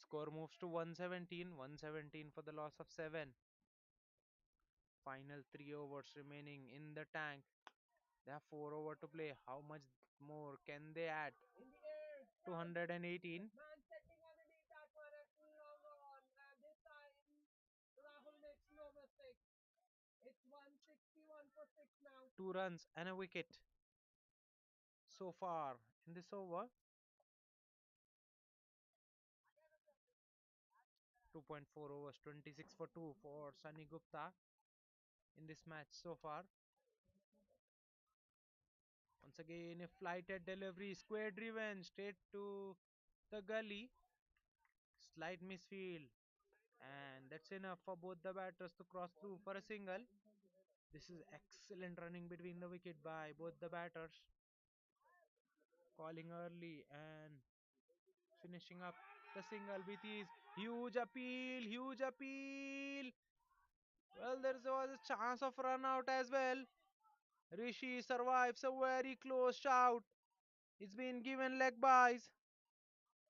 Score moves to 117. 117 for the loss of 7. Final 3 overs remaining in the tank. They have 4 over to play. How much more can they add? 218. Two runs and a wicket so far in this over. 2.4 overs, 26 for 2 for Sunny Gupta in this match so far. Once again, a flighted delivery, square driven straight to the gully. Slight misfield, and that's enough for both the batters to cross through for a single. This is excellent running between the wicket by both the batters, calling early and finishing up the single with his huge appeal, huge appeal. Well, there was a chance of run out as well. Rishi survives a very close shout. It's been given leg byes.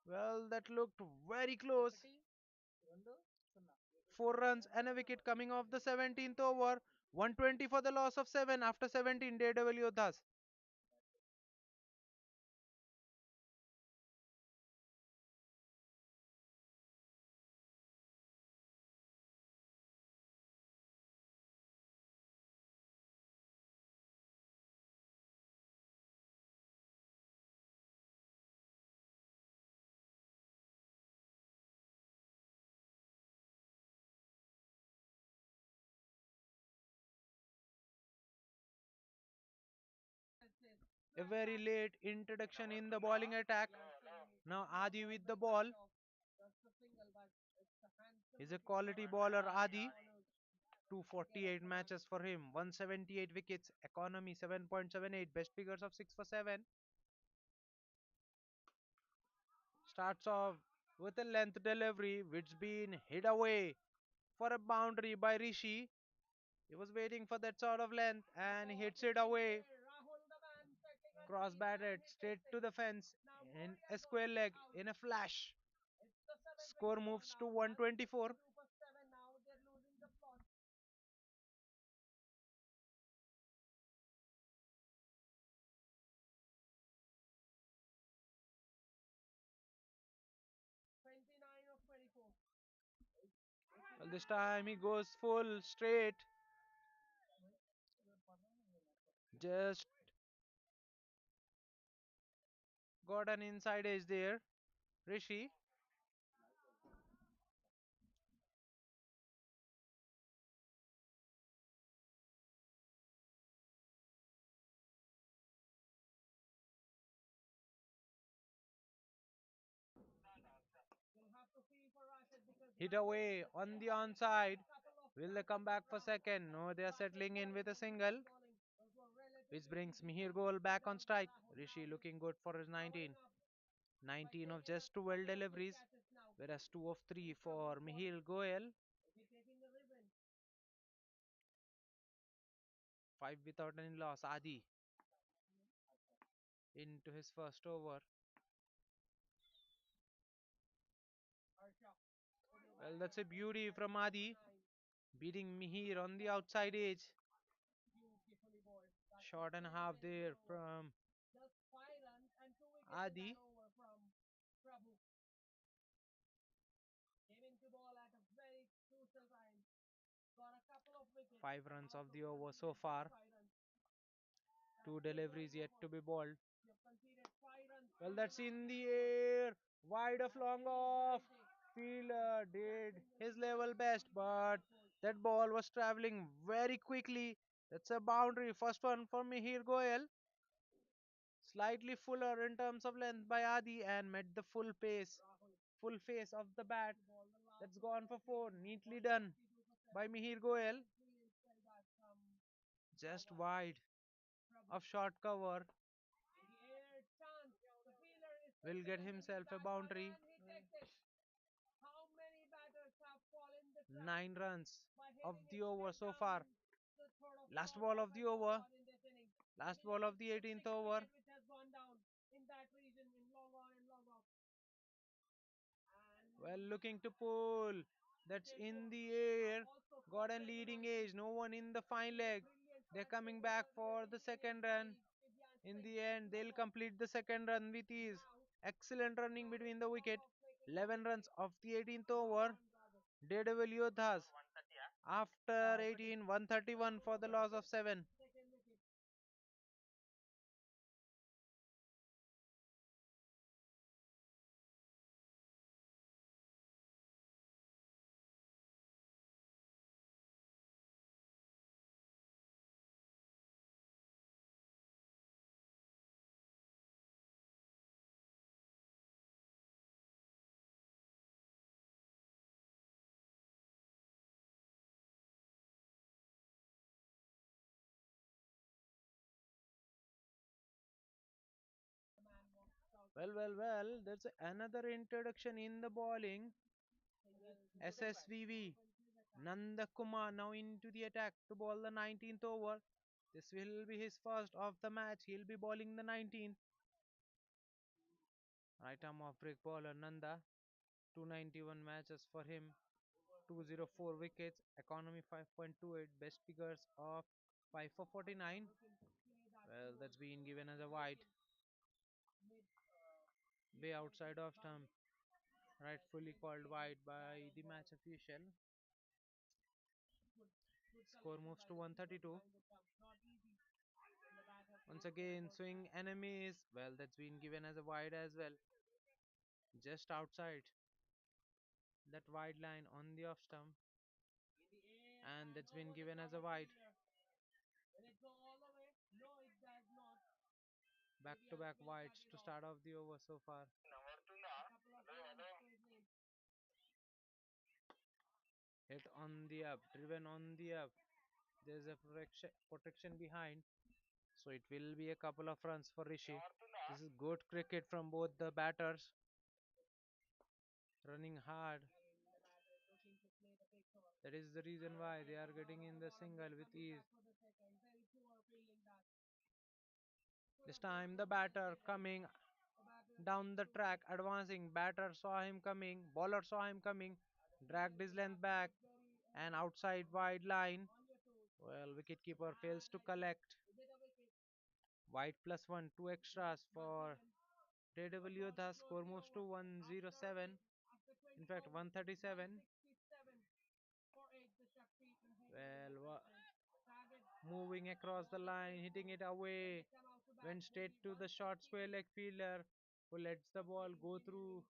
Well, that looked very close. 4 runs and a wicket coming off the 17th over. 120 for the loss of 7 after 17. Daredevil Yodhas. A very late introduction in the bowling attack. Now Adi with the ball. He's a quality bowler, Adi. 248 matches for him, 178 wickets, economy 7.78, best figures of 6 for 7. Starts off with a length delivery which been hit away for a boundary by Rishi. He was waiting for that sort of length and he hits it away. Cross batted straight to the fence in a square leg in a flash. Score moves to 124. Well, this time he goes full straight. Just got an inside edge there. Rishi. Hit away on the onside. Will they come back for second? No, they are settling in with a single, which brings Mihir Goal back on strike. Rishi looking good for his 19. 19 of just 12 deliveries, whereas 2 of 3 for Mihir Goel. 5 without any loss. Adi into his first over. Well, that's a beauty from Adi, beating Mihir on the outside edge. Short and a half there from Adi. 5 runs of the over so far. 2 deliveries yet to be bowled. Well, that's in the air. Wide of long off. Fielder did his level best, but that ball was traveling very quickly. That's a boundary. First one for Mihir Goel. Slightly fuller in terms of length by Adi and met the full pace full face of the bat. That's gone for four. Neatly done by Mihir Goel. Just wide of short cover. Will get himself a boundary. 9 runs of the over so far. Last ball of the over. Last ball of the 18th over. Well, looking to pull. That's in the air. Got a leading edge. No one in the fine leg. They're coming back for the second run. In the end, they'll complete the second run with ease. Excellent running between the wicket. 11 runs of the 18th over. Daredevil Yodhas. After 18, 131 for the loss of 7. Well. There's another introduction in the bowling. SSVV. Nanda Kumar now into the attack to bowl the 19th over. This will be his first of the match. He'll be bowling the 19th. Right arm off break bowler Nanda. 291 matches for him. 204 wickets. Economy 5.28. Best figures of 5 for 49. Well, that's been given as a wide. Way outside of stump. Rightfully called wide by the match official. Score moves to 132. Once again, swing enemies. Well, that's been given as a wide as well. Just outside that wide line on the off stump. And that's been given as a wide. Back to back wides to start off the over so far. Hit on the up, driven on the up. There's a protection behind. So it will be a couple of runs for Rishi. This is good cricket from both the batters. Running hard. That is the reason why they are getting in the single with ease. This time the batter coming down the track, advancing. Batter saw him coming, bowler saw him coming, dragged his length back, and outside wide line. Well, wicketkeeper fails to collect. Wide plus one, two extras for Daredevil Yodha. Score moves to 107. In fact, 137. Well, moving across the line, hitting it away. Went straight to the short square leg fielder who lets the ball go through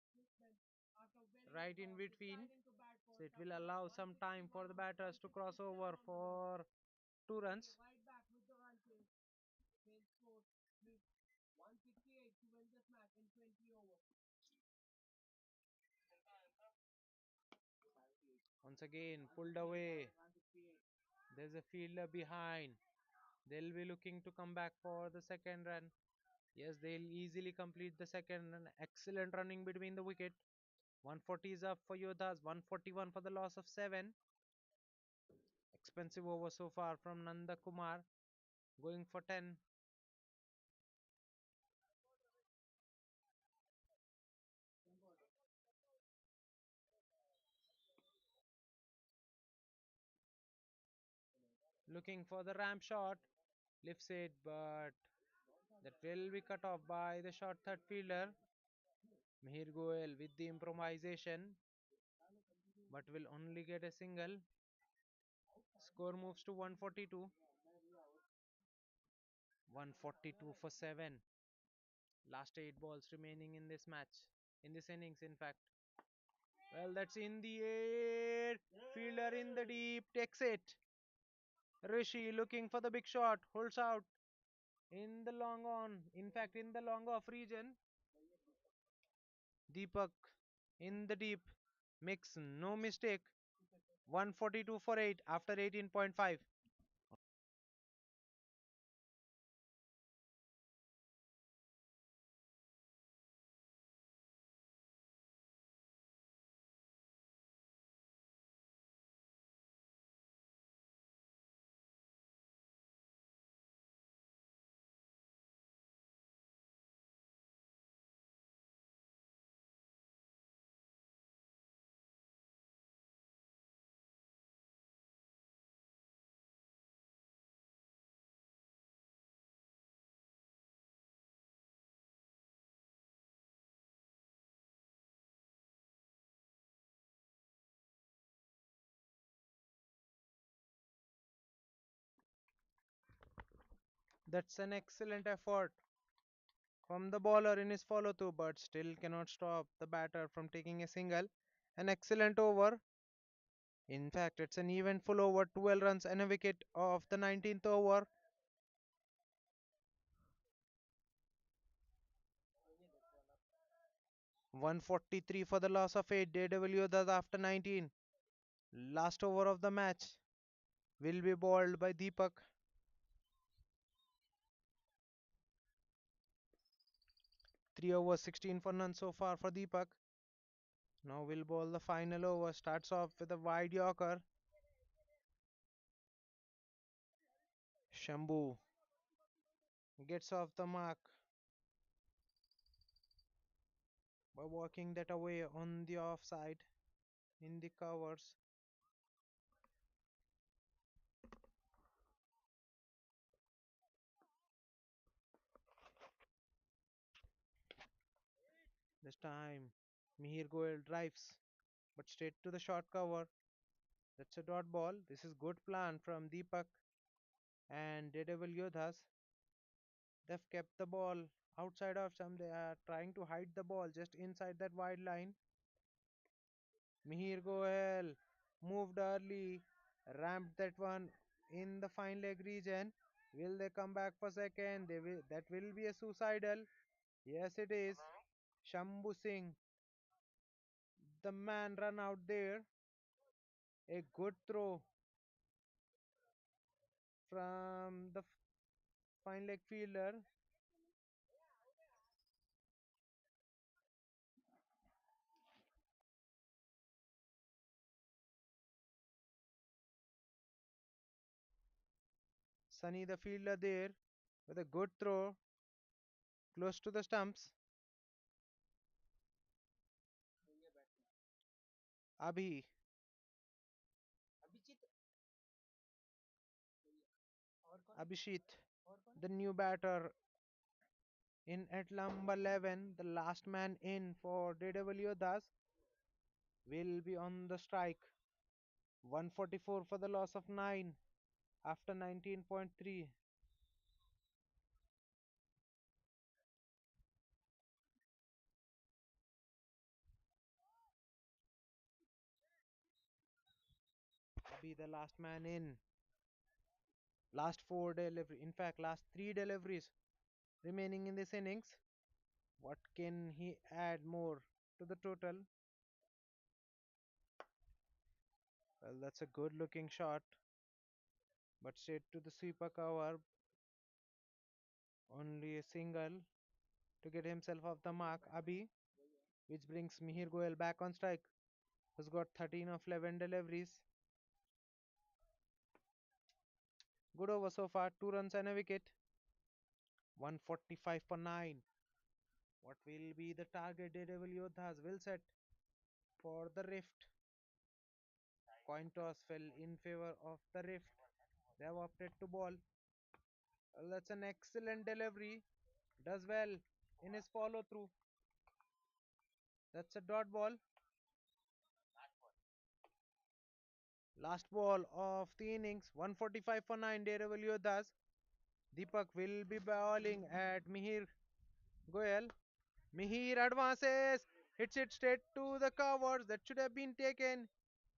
right in between. So it will allow some time for the batters to cross over for 2 runs. Once again, pulled away. There's a fielder behind. They'll be looking to come back for the second run. Yes, they'll easily complete the second run. Excellent running between the wicket. 140 is up for Yodhas, 141 for the loss of 7. Expensive over so far from Nanda Kumar. Going for 10. Looking for the ramp shot. Lifts it, but that will be cut off by the short third fielder. Mihir Goel with the improvisation, but will only get a single. Score moves to 142. 142 for 7. Last 8 balls remaining in this match. In this innings, in fact. Well, that's in the air. Fielder in the deep. Takes it. Rishi looking for the big shot. Holds out. In the long on. In fact, in the long off region. Deepak in the deep. Mix, no mistake. 142 for 8 after 18.5. That's an excellent effort from the bowler in his follow through, but still cannot stop the batter from taking a single. An excellent over. In fact, it's an eventful over, 12 runs and a wicket of the 19th over. 143 for the loss of 8. Daredevil Yodhas after 19. Last over of the match will be bowled by Deepak. 3 overs, 16 for none so far for Deepak. Now will bowl the final over. Starts off with a wide Yorker. Shambhu gets off the mark by walking that away on the offside in the covers. This time, Mihir Goel drives, but straight to the short cover. That's a dot ball. This is good plan from Deepak and Daredevil Yodhas. They've kept the ball outside of some. They are trying to hide the ball just inside that wide line. Mihir Goel moved early, ramped that one in the fine leg region. Will they come back for second? They will. That will be a suicidal. Yes, it is. Shambhu Singh, the man run out there. A good throw from the fine leg fielder. Sunny, the fielder there, with a good throw close to the stumps. Abhi, Abhishit, the new batter in at number 11, the last man in for Daredevil Das, will be on the strike. 144 for the loss of 9 after 19.3. Abhi, the last man in. Last four delivery, in fact, last three deliveries remaining in this innings. What can he add more to the total? Well, that's a good looking shot, but straight to the sweeper cover. Only a single to get himself off the mark. Abhi, which brings Mihir Goel back on strike, who's got 13 of 11 deliveries. Good over so far, 2 runs and a wicket. 145 for 9. What will be the target Daredevil Yodhas will set for the rift? Coin toss fell in favor of the rift. They have opted to ball. Well, that's an excellent delivery. Does well in his follow through. That's a dot ball. Last ball of the innings. 145 for 9. Daredevil Yodhas. Deepak will be bowling at Mihir Goel. Mihir advances. Hits it straight to the covers. That should have been taken.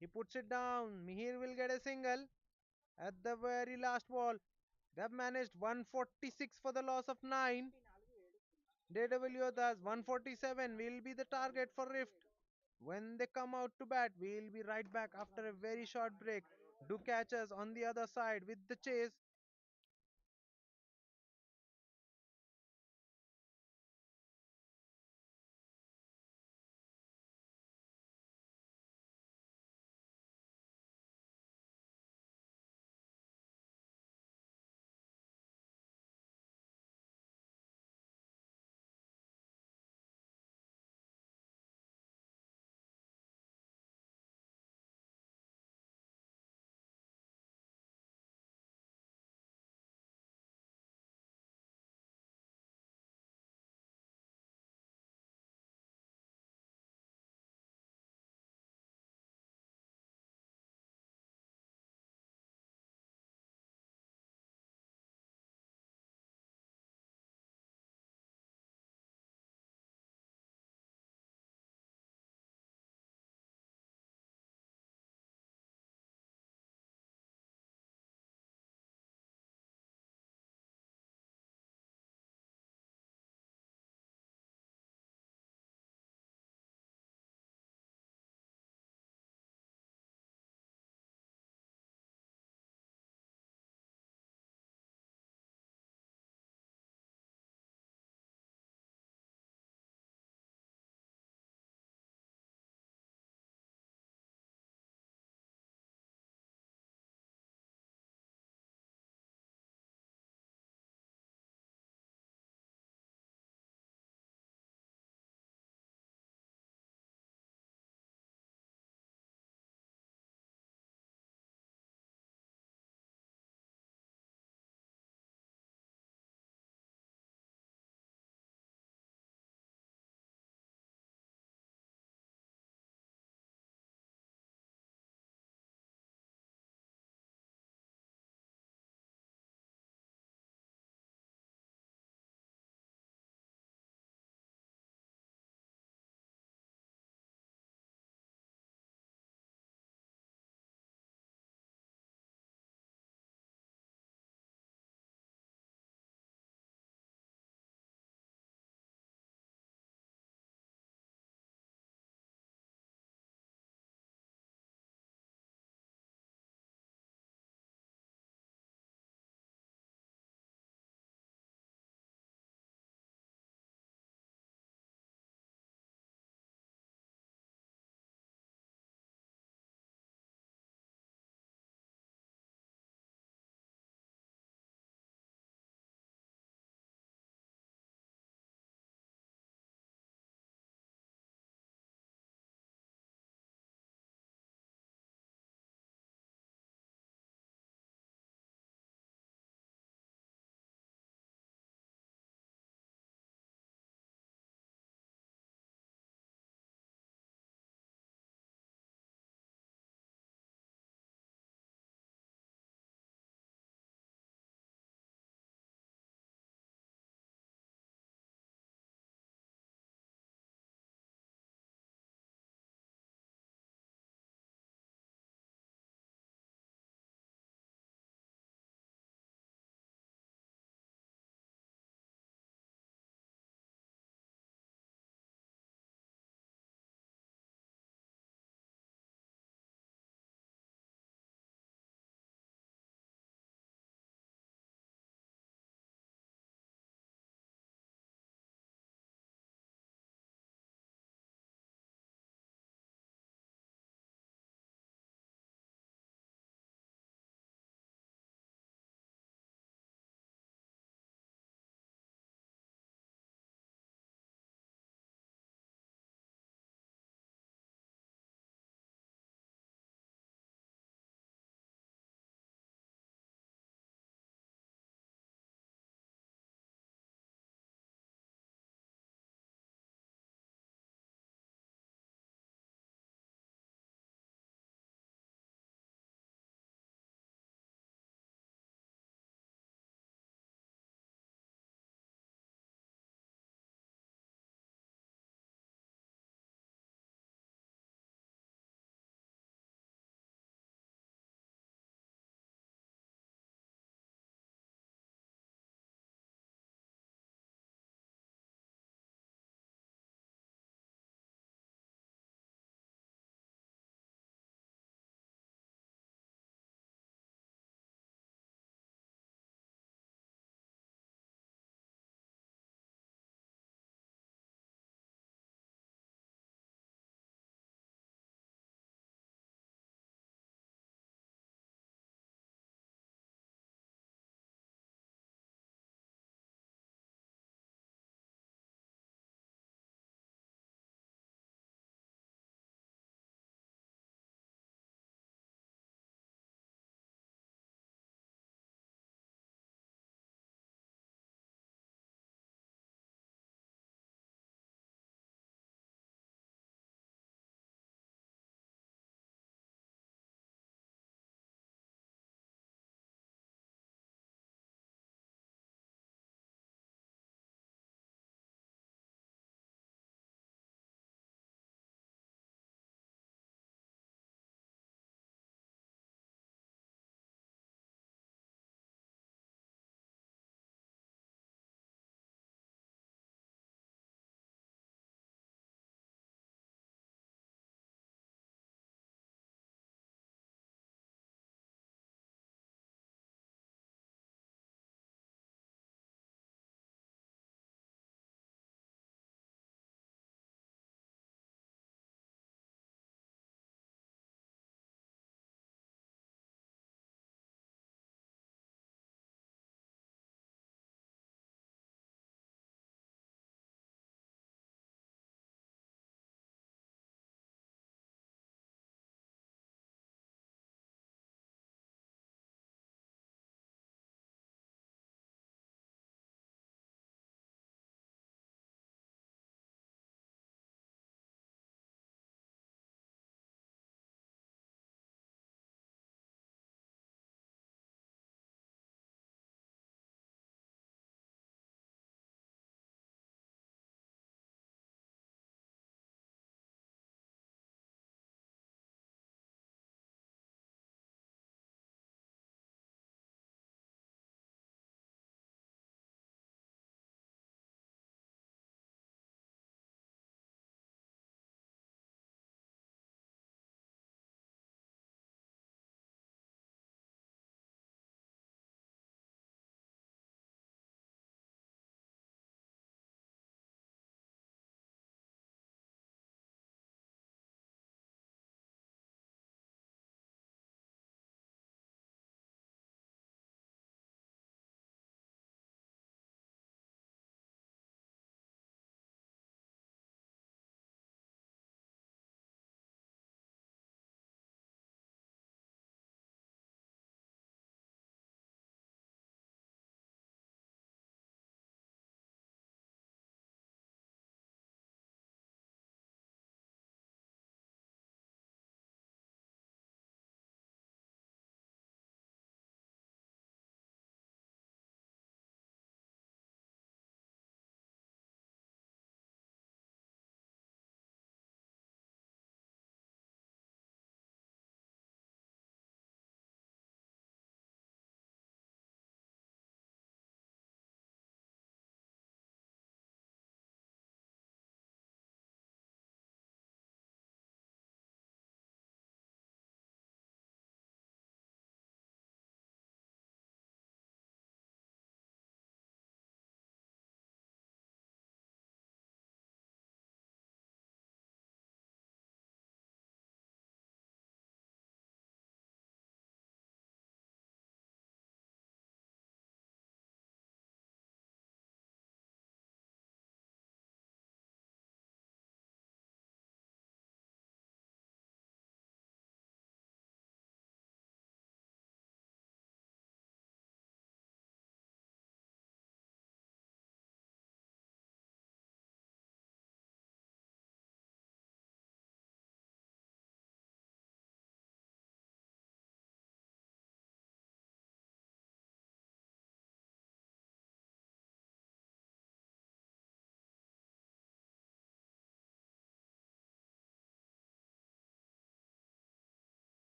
He puts it down. Mihir will get a single at the very last ball. They've managed 146 for the loss of 9. Daredevil Yodhas 147 will be the target for Rift. When they come out to bat, we'll be right back after a very short break. Do catch us on the other side with the chase.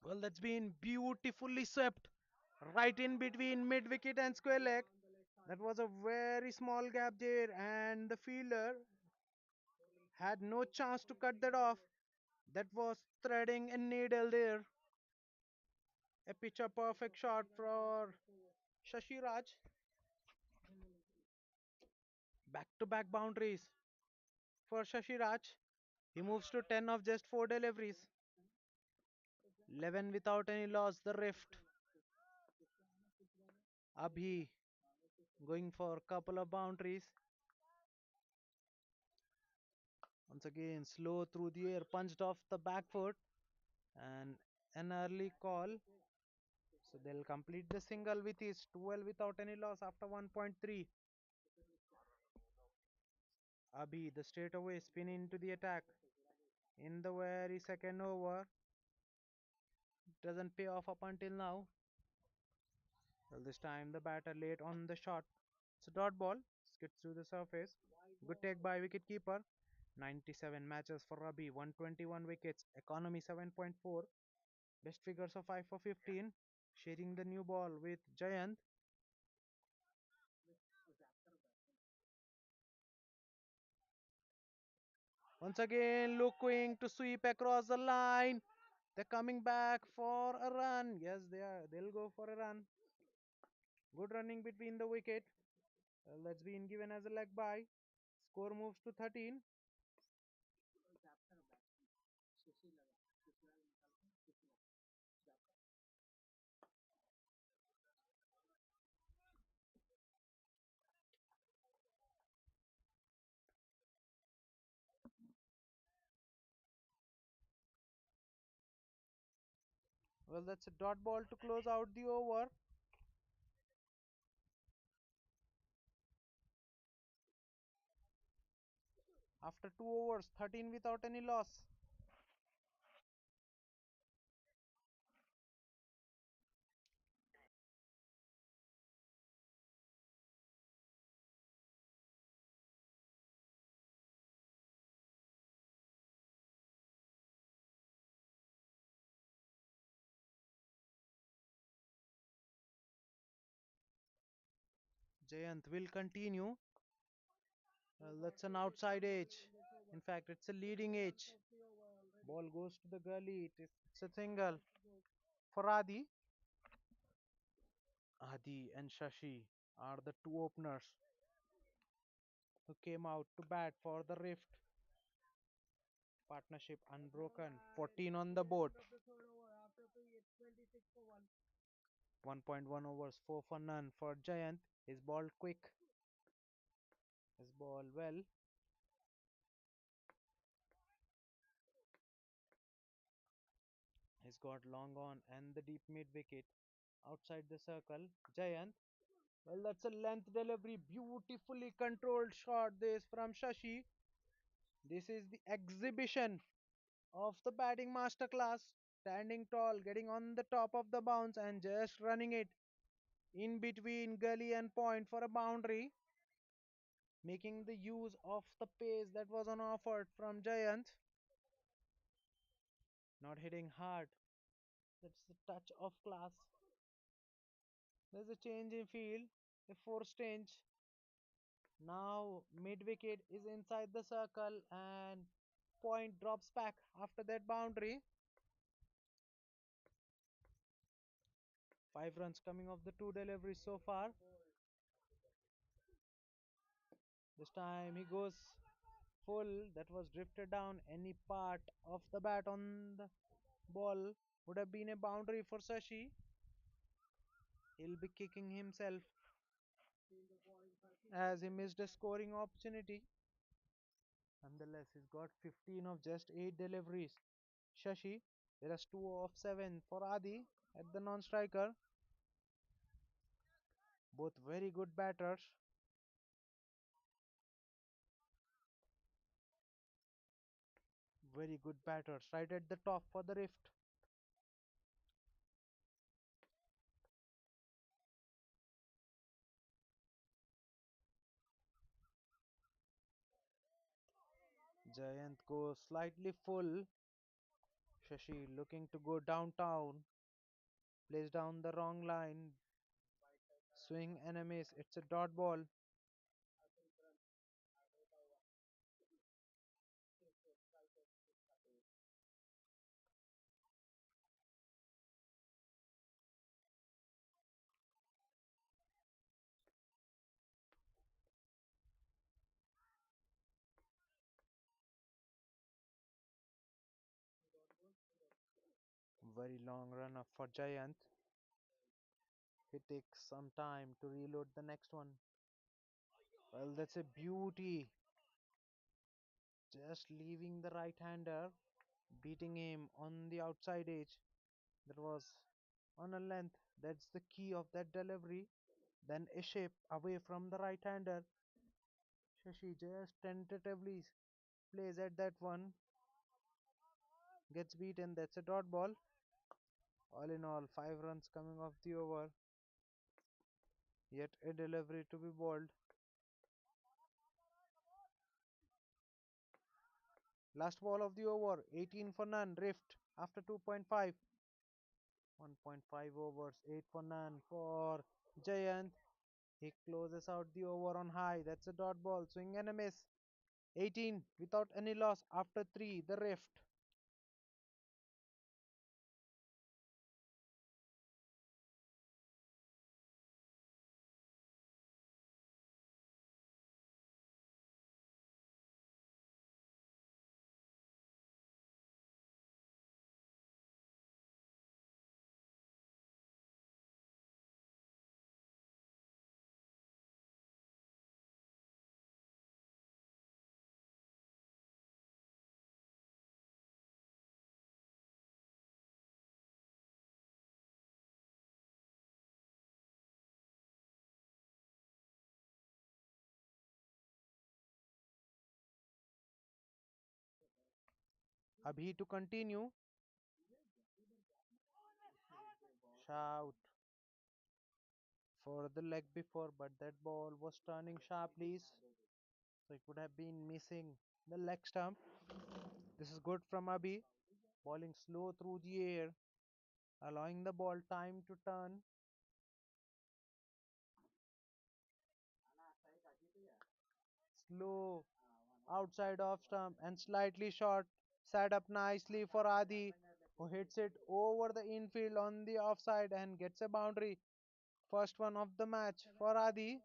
Well, that's been beautifully swept right in between mid wicket and square leg. That was a very small gap there, and the fielder had no chance to cut that off. That was threading a needle there. A picture perfect shot for Shashi Raj. Back to back boundaries for Shashi Raj. He moves to 10 of just 4 deliveries. 11 without any loss. The rift. Abhi going for a couple of boundaries. Once again, slow through the air, punched off the back foot, and an early call. So they'll complete the single with his 12 without any loss after 1.3. Abhi, the straightaway spin into the attack in the very second over. Doesn't pay off up until now. Well, this time the batter late on the shot. It's a dot ball, skids through the surface. Good take by wicketkeeper. 97 matches for Rabi, 121 wickets, economy 7.4. Best figures of 5 for 15. Sharing the new ball with Jayant. Once again, looking to sweep across the line. They're coming back for a run. Yes, they are. They'll go for a run. Good running between the wicket. That's been given as a leg by. Score moves to 13. Well, that's a dot ball to close out the over. After 2 overs, 13 without any loss. Jayant will continue. Well, that's an outside edge. In fact, it's a leading edge. Ball goes to the gully. It's a single for Adi. Adi and Shashi are the two openers who came out to bat for the Rift. Partnership unbroken. 14 on the board. 1.1 overs, 4 for none for Giant. His ball quick. His ball well. He's got long on and the deep mid wicket outside the circle. Giant. Well, that's a length delivery. Beautifully controlled shot. This from Shashi. This is the exhibition of the batting masterclass. Standing tall, getting on the top of the bounce and just running it in between gully and point for a boundary, making the use of the pace that was on offer from Giant. Not hitting hard. That's the touch of class. There's a change in field, a forced change. Now mid wicket is inside the circle and point drops back after that boundary. 5 runs coming off the two deliveries so far. This time he goes full. That was drifted down. Any part of the bat on the ball would have been a boundary for Sashi. He'll be kicking himself as he missed a scoring opportunity. Nonetheless, he's got 15 of just 8 deliveries. Shashi, there is 2 of 7 for Adi at the non-striker. Both very good batters. Very good batters. Right at the top for the Rift. Giant goes slightly full. Shashi looking to go downtown, plays down the wrong line, swing and a miss. It's a dot ball. Very long run up for Giant. He takes some time to reload the next one. Well, that's a beauty. Just leaving the right hander, beating him on the outside edge. That was on a length. That's the key of that delivery. Then a shape away from the right hander. Shashi just tentatively plays at that one, gets beaten. That's a dot ball. All in all, 5 runs coming off the over. Yet a delivery to be bowled. Last ball of the over, 18 for none, Rift after 2.5. 1.5 overs, 8 for none for Jayant. He closes out the over on high. That's a dot ball, swing and a miss. 18 without any loss after 3, the Rift. Abhi to continue. Shout for the leg before, but that ball was turning sharply, so it would have been missing the leg stump. This is good from Abhi, bowling slow through the air, allowing the ball time to turn. Slow outside off stump and slightly short. Set up nicely for Adi, who hits it over the infield on the offside and gets a boundary. First one of the match for Adi.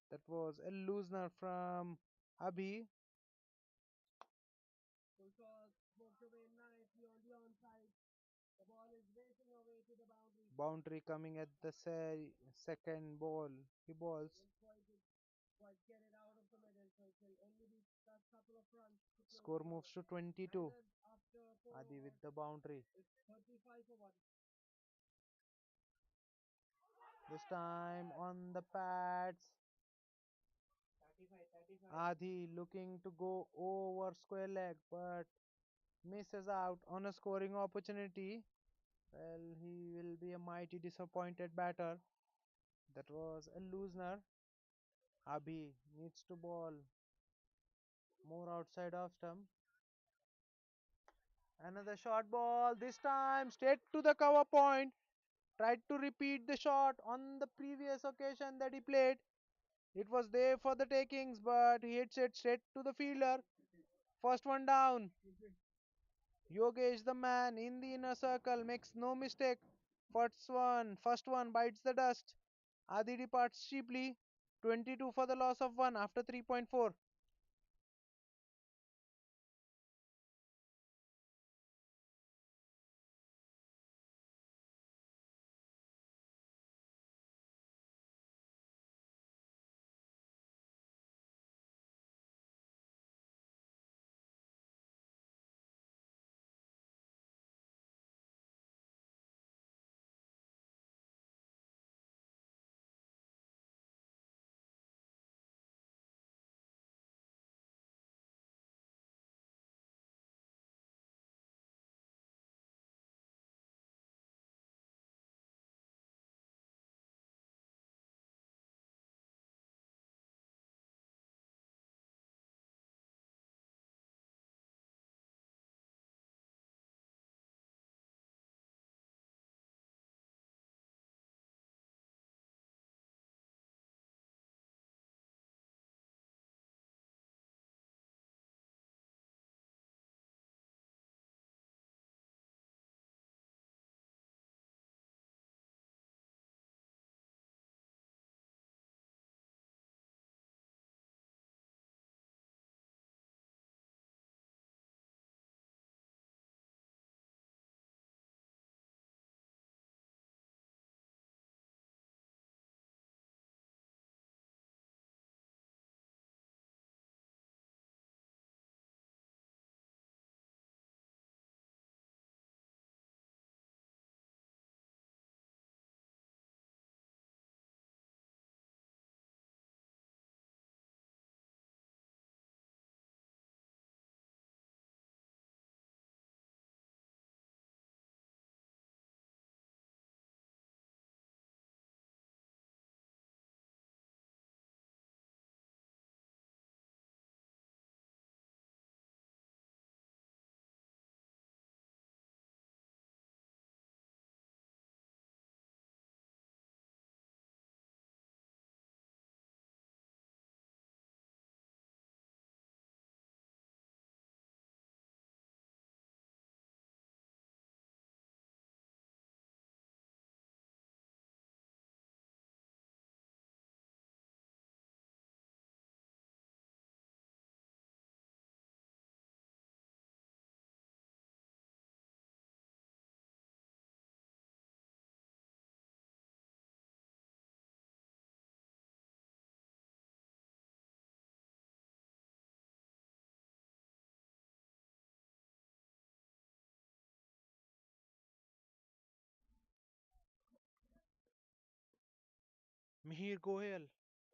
That was a loosener from Abhi. Boundary coming at the second ball. He balls. Score moves to 22. Adi with the boundary. This time on the pads. Adi looking to go over square leg but misses out on a scoring opportunity. Well, he will be a mighty disappointed batter. That was a loosener. Abhi needs to ball more outside of stump. Another short ball, this time straight to the cover point. Tried to repeat the shot on the previous occasion that he played. It was there for the takings, but he hits it straight to the fielder. First one down. Yogesh, the man in the inner circle, makes no mistake. First one bites the dust. Adi departs cheaply. 22 for the loss of 1 after 3.4. Mihir Goyal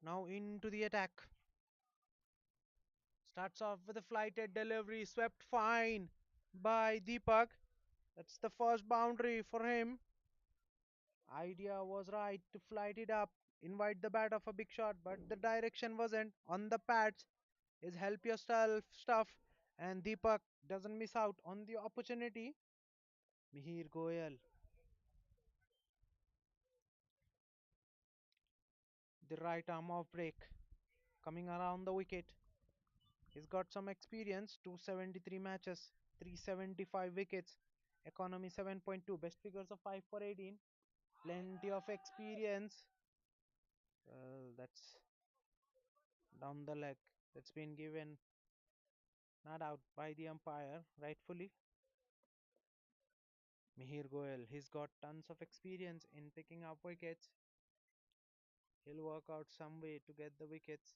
now into the attack. Starts off with a flighted delivery, swept fine by Deepak. That's the first boundary for him. Idea was right to flight it up, invite the bat of a big shot, but the direction wasn't on the pads. Is help yourself stuff, and Deepak doesn't miss out on the opportunity. Mihir Goyal, the right arm off break, coming around the wicket. He's got some experience, 273 matches, 375 wickets, economy 7.2, best figures of 5 for 18, plenty of experience. Well, that's down the leg. That's been given not out by the umpire, rightfully. Mihir Goyal, he's got tons of experience in picking up wickets. He'll work out some way to get the wickets.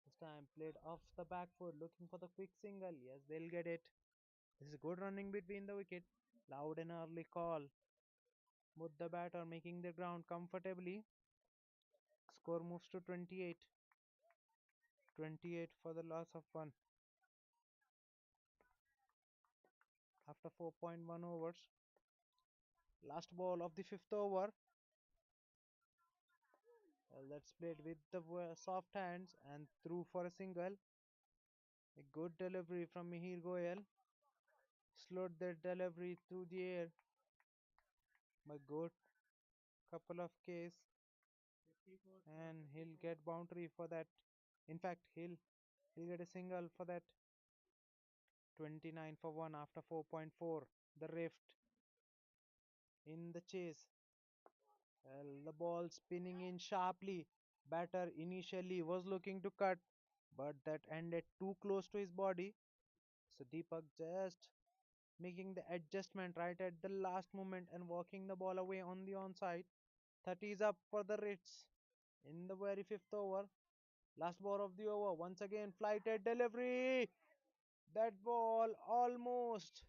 This time played off the back foot, looking for the quick single. Yes, they'll get it. This is good running between the wicket. Loud and early call. Both the batter making the ground comfortably. Score moves to 28. 28 for the loss of one. After 4.1 overs. Last ball of the fifth over. Well, that's played with the soft hands and through for a single. A good delivery from Mihir Goyal. Slowed their delivery through the air by good couple of Ks, and he'll get boundary for that. In fact, he'll get a single for that. 29 for 1 after 4.4. The rift in the chase. Well, the ball spinning in sharply. Batter initially was looking to cut, but that ended too close to his body. So Deepak just making the adjustment right at the last moment and walking the ball away on the onside. 30 is up for the Reds in the very fifth over. Last ball of the over. Once again, flighted delivery. That ball almost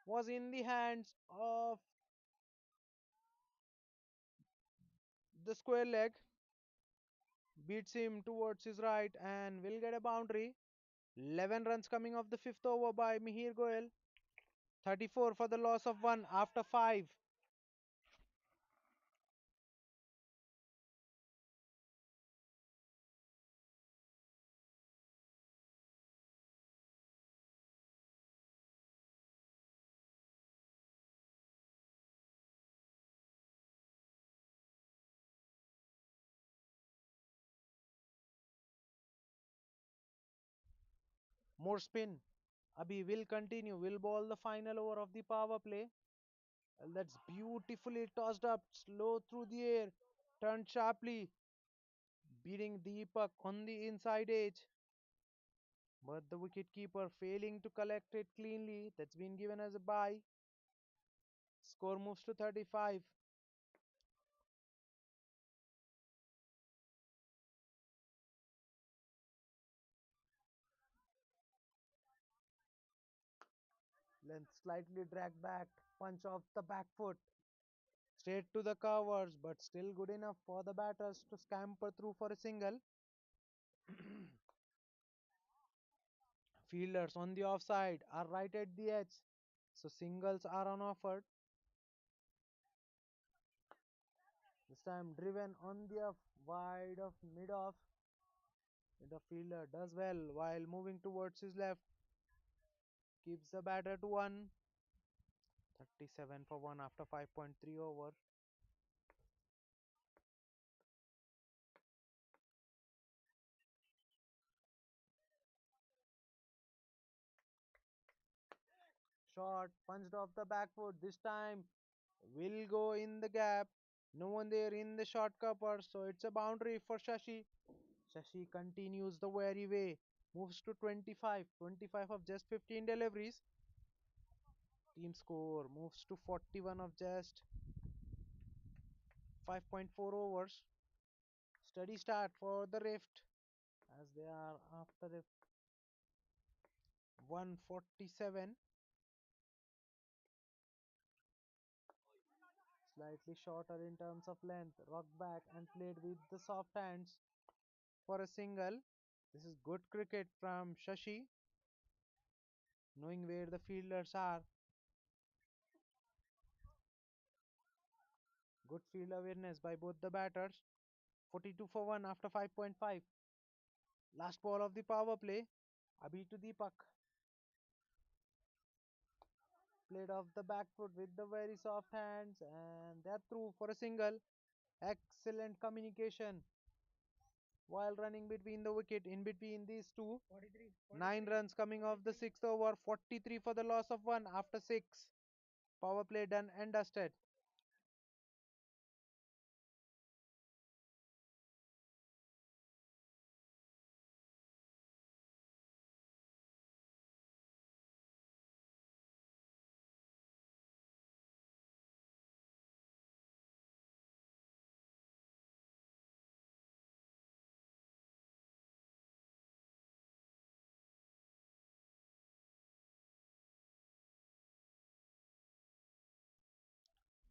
was in the hands of the square leg. Beats him towards his right and will get a boundary. 11 runs coming off the fifth over by Mihir Goyal. 34 for the loss of one after 5. More spin. Abhi will continue. Will ball the final over of the power play. Well, that's beautifully tossed up, slow through the air, turned sharply, beating Deepak on the inside edge. But the wicketkeeper failing to collect it cleanly. That's been given as a bye. Score moves to 35. Length slightly dragged back. Punch off the back foot. Straight to the covers, but still good enough for the batters to scamper through for a single. Fielders on the offside are right at the edge, so singles are on offer. This time driven on the off, wide of mid off. The fielder does well while moving towards his left. Keeps the batter to 1. 37 for 1 after 5.3 over. Shot punched off the back foot. This time will go in the gap. No one there in the short cover, so it's a boundary for Shashi. Shashi continues the weary way. Moves to 25. 25 of just 15 deliveries. Team score moves to 41 of just 5.4 overs. Steady start for the Rift as they are after a 147. Slightly shorter in terms of length, rocked back and played with the soft hands for a single. This is good cricket from Shashi, knowing where the fielders are. Good field awareness by both the batters. 42 for 1 after 5.5. Last ball of the power play. Abhi to Deepak. Played off the back foot with the very soft hands and they're through for a single. Excellent communication while running between the wicket in between these two. 9 runs coming off the 6th over. 43 for the loss of 1 after 6. Power play done and dusted.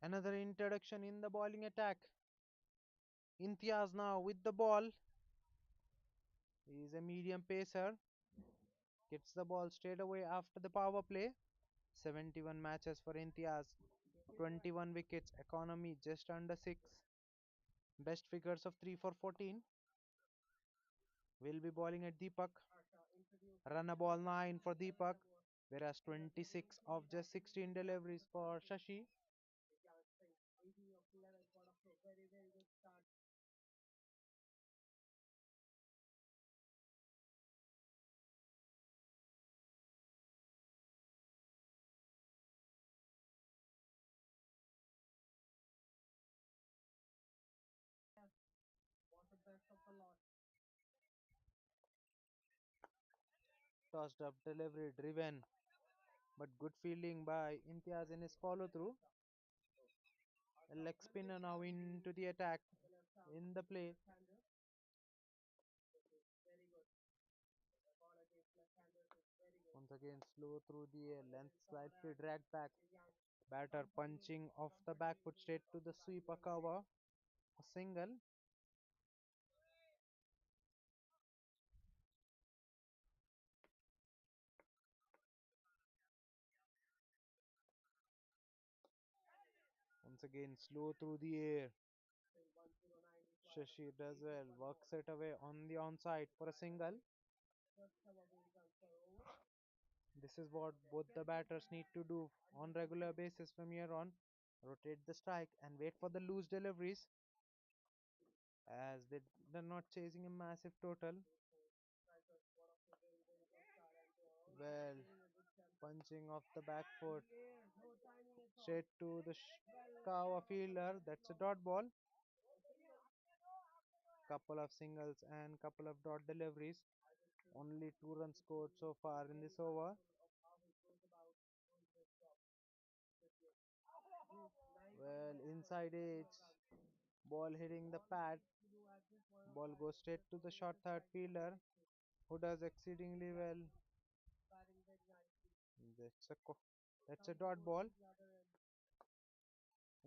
Another introduction in the bowling attack. Imtiaz now with the ball. He is a medium pacer. Gets the ball straight away after the power play. 71 matches for Imtiaz. 21 wickets. Economy just under 6. Best figures of 3 for 14. Will be bowling at Deepak. Run a ball 9 for Deepak. Whereas 26 of just 16 deliveries for Shashi. Tossed up delivery driven. But good fielding by Imtiaz in his follow through. A leg spinner now into the attack. In the play. Once again slow through the air. Length slightly dragged back. Batter punching off the back foot straight to the sweeper cover. A single. Once again slow through the air. Shashi does well. Works it away on the onside for a single. This is what both the batters need to do on regular basis from here on. Rotate the strike and wait for the loose deliveries as they're not chasing a massive total. Well, punching off the back foot straight to the cover fielder. That's a dot ball. Couple of singles and couple of dot deliveries. Only 2 runs scored so far in this over. Well, inside edge. Ball hitting the pad. Ball goes straight to the short third fielder who does exceedingly well. That's a that's a dot ball.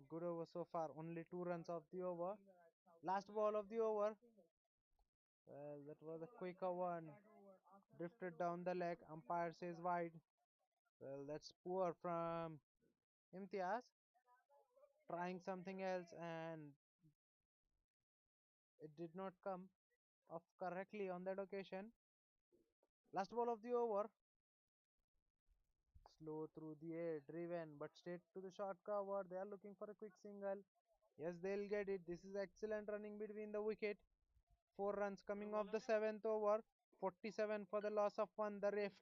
Good over so far. Only 2 runs of the over. Last ball of the over. Well, that was a quicker one. Drifted down the leg. Umpire says wide. Well, that's poor from Imtiaz. Trying something else and it did not come off correctly on that occasion. Last ball of the over. Slow through the air, driven, but straight to the short cover. They are looking for a quick single. Yes, they'll get it. This is excellent running between the wicket. 4 runs coming off the 7th over. 47 for the loss of 1. The rift.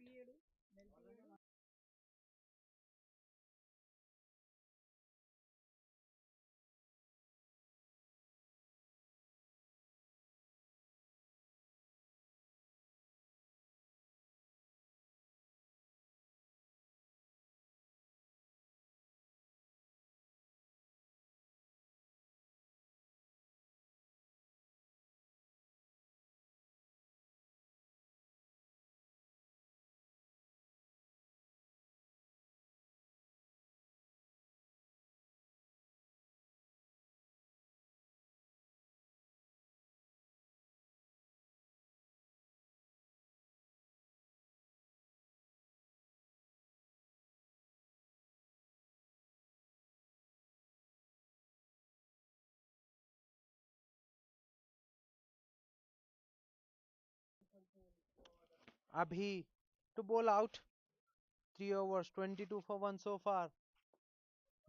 Abhi to bowl out. 3 overs, 22 for 1 so far.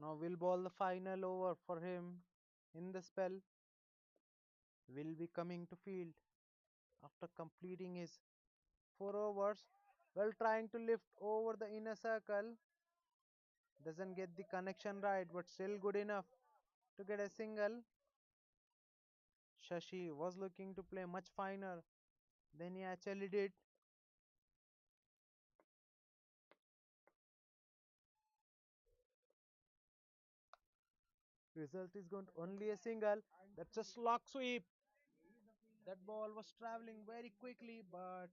Now we'll ball the final over for him in the spell. Will be coming to field after completing his 4 overs. Well, trying to lift over the inner circle. Doesn't get the connection right, but still good enough to get a single. Shashi was looking to play much finer than he actually did. Result is going to only a single. That's a slog sweep. That ball was traveling very quickly, but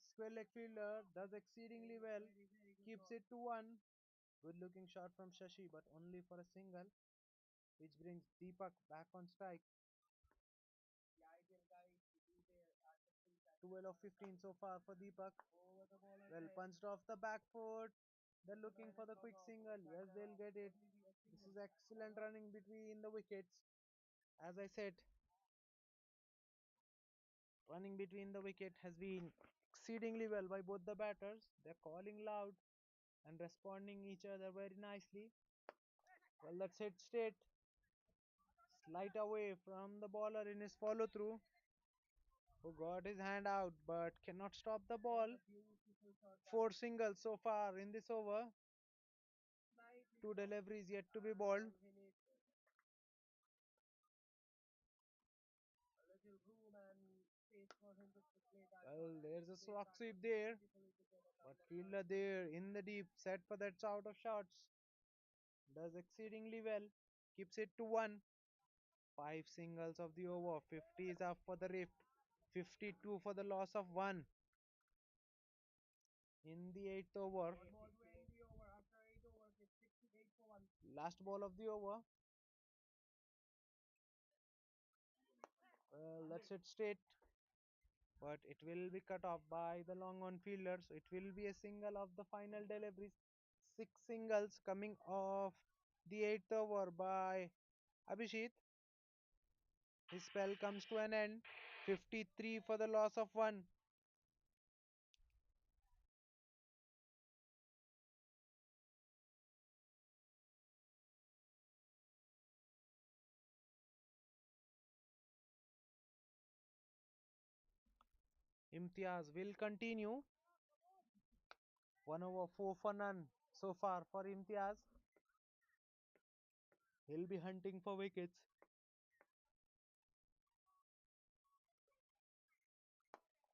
square leg fielder does exceedingly well. Keeps it to one. Good looking shot from Shashi, but only for a single, which brings Deepak back on strike. 12 of 15 so far for Deepak. Well punched off the back foot. They're looking for the quick single. Yes, they'll get it. This is excellent running between the wickets. As I said, running between the wicket has been exceedingly well by both the batters. They're calling loud and responding each other very nicely. Well, let's hit straight. Slight away from the bowler in his follow through, who got his hand out but cannot stop the ball. Four singles so far in this over. Two deliveries yet to be bowled. Well, there's a slog sweep there, but fielder there in the deep, set for that out of shots. Does exceedingly well. Keeps it to one. Five singles of the over. 50 is up for the rift. 52 for the loss of one. In the eighth over, last ball of the over. Let's hit straight, but it will be cut off by the long on fielder. So it will be a single of the final deliveries. Six singles coming off the eighth over by Abhishek. His spell comes to an end. 53 for the loss of one. Imtiaz will continue. 1 over 4 for none so far for Imtiaz. He'll be hunting for wickets.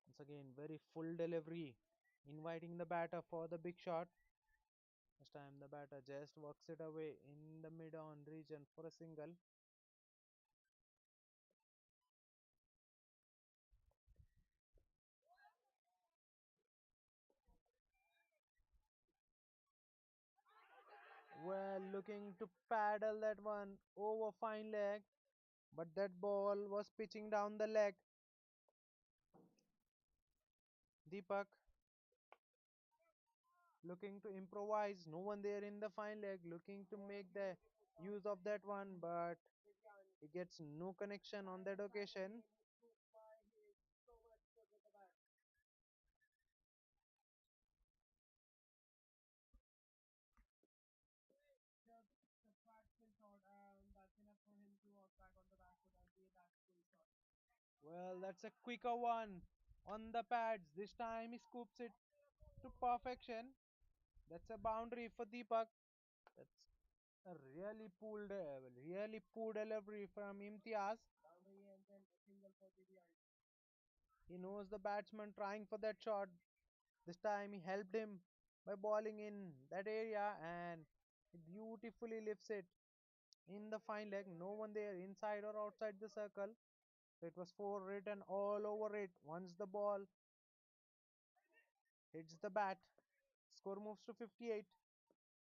Once again, very full delivery, inviting the batter for the big shot. This time the batter just works it away in the mid-on region for a single. Well, looking to paddle that one over fine leg, but that ball was pitching down the leg. Deepak looking to improvise. No one there in the fine leg, looking to make the use of that one, but he gets no connection on that occasion. Well, that's a quicker one on the pads. This time he scoops it to perfection. That's a boundary for Deepak. That's a really poor delivery from Imtiaz. He knows the batsman trying for that shot. This time he helped him by bowling in that area and he beautifully lifts it in the fine leg. No one there inside or outside the circle. So it was four written all over it. Once the ball hits the bat, score moves to 58.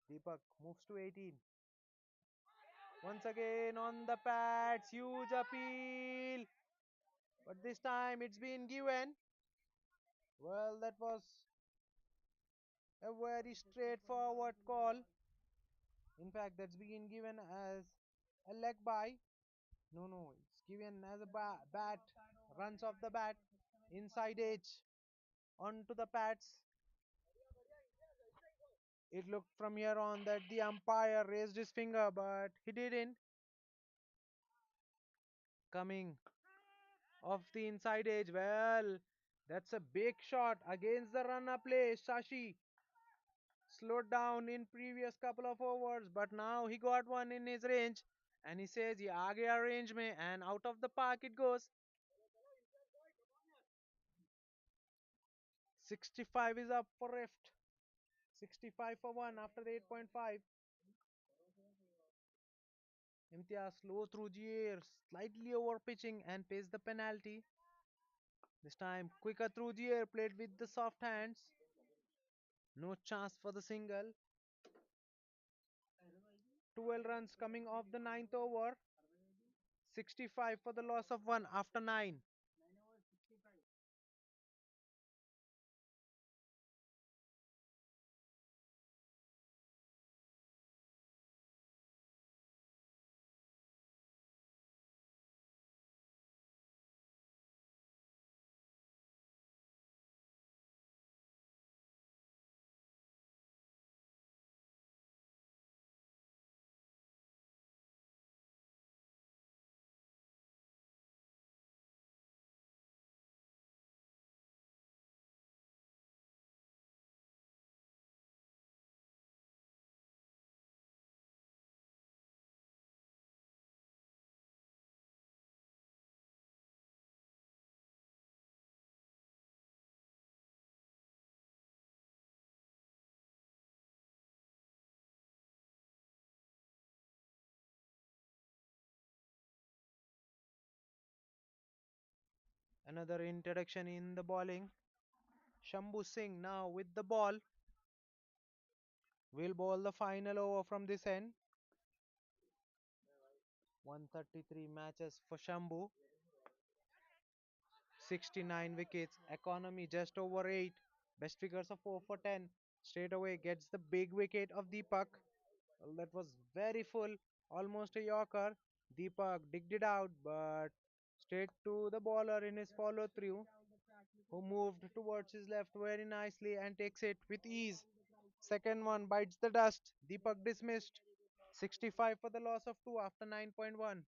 Deepak moves to 18. Once again on the pads, huge appeal. But this time it's been given. Well, that was a very straightforward call. In fact, that's been given as a leg by. No, it's given as a bat. Runs off the bat. Inside edge. onto the pads. It looked from here on that the umpire raised his finger, but he didn't. Coming off the inside edge. Well, that's a big shot against the runner play. Shashi slowed down in previous couple of overs, but now he got one in his range. And he says, "ये आ गया range में," and out of the park it goes. 65 is up for Rift. 65 for 1 after 8.5. Imtiaz slows through the air, slightly over pitching and pays the penalty. This time quicker through the air, played with the soft hands. No chance for the single. 12 runs coming off the ninth over. 65 for the loss of 1 after 9. Another introduction in the bowling. Shambhu Singh now with the ball will bowl the final over from this end. 133 matches for Shambhu. 69 wickets. Economy just over 8. Best figures of 4 for 10. Straight away gets the big wicket of Deepak. Well, that was very full. Almost a Yorker. Deepak digged it out, but straight to the bowler in his follow through, who moved towards his left very nicely and takes it with ease. Second one bites the dust. Deepak dismissed. 65 for the loss of 2 after 9.1.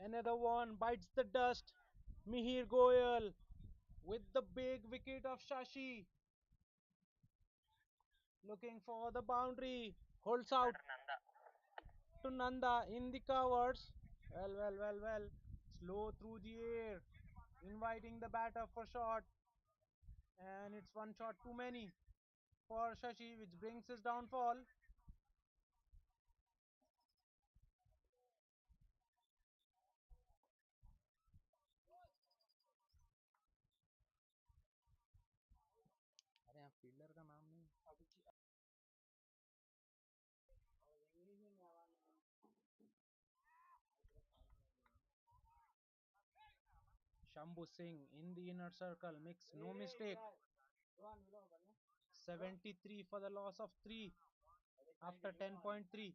Another one bites the dust. Mihir Goyal with the big wicket of Shashi looking for the boundary. Holds out to Nanda in the covers. Well. Slow through the air. Inviting the batter for shot. And it's one shot too many for Shashi, which brings his downfall. अरे यहाँ fielder का नाम नहीं Shambhu Singh in the inner circle makes no mistake. 73 for the loss of 3 after 10.3.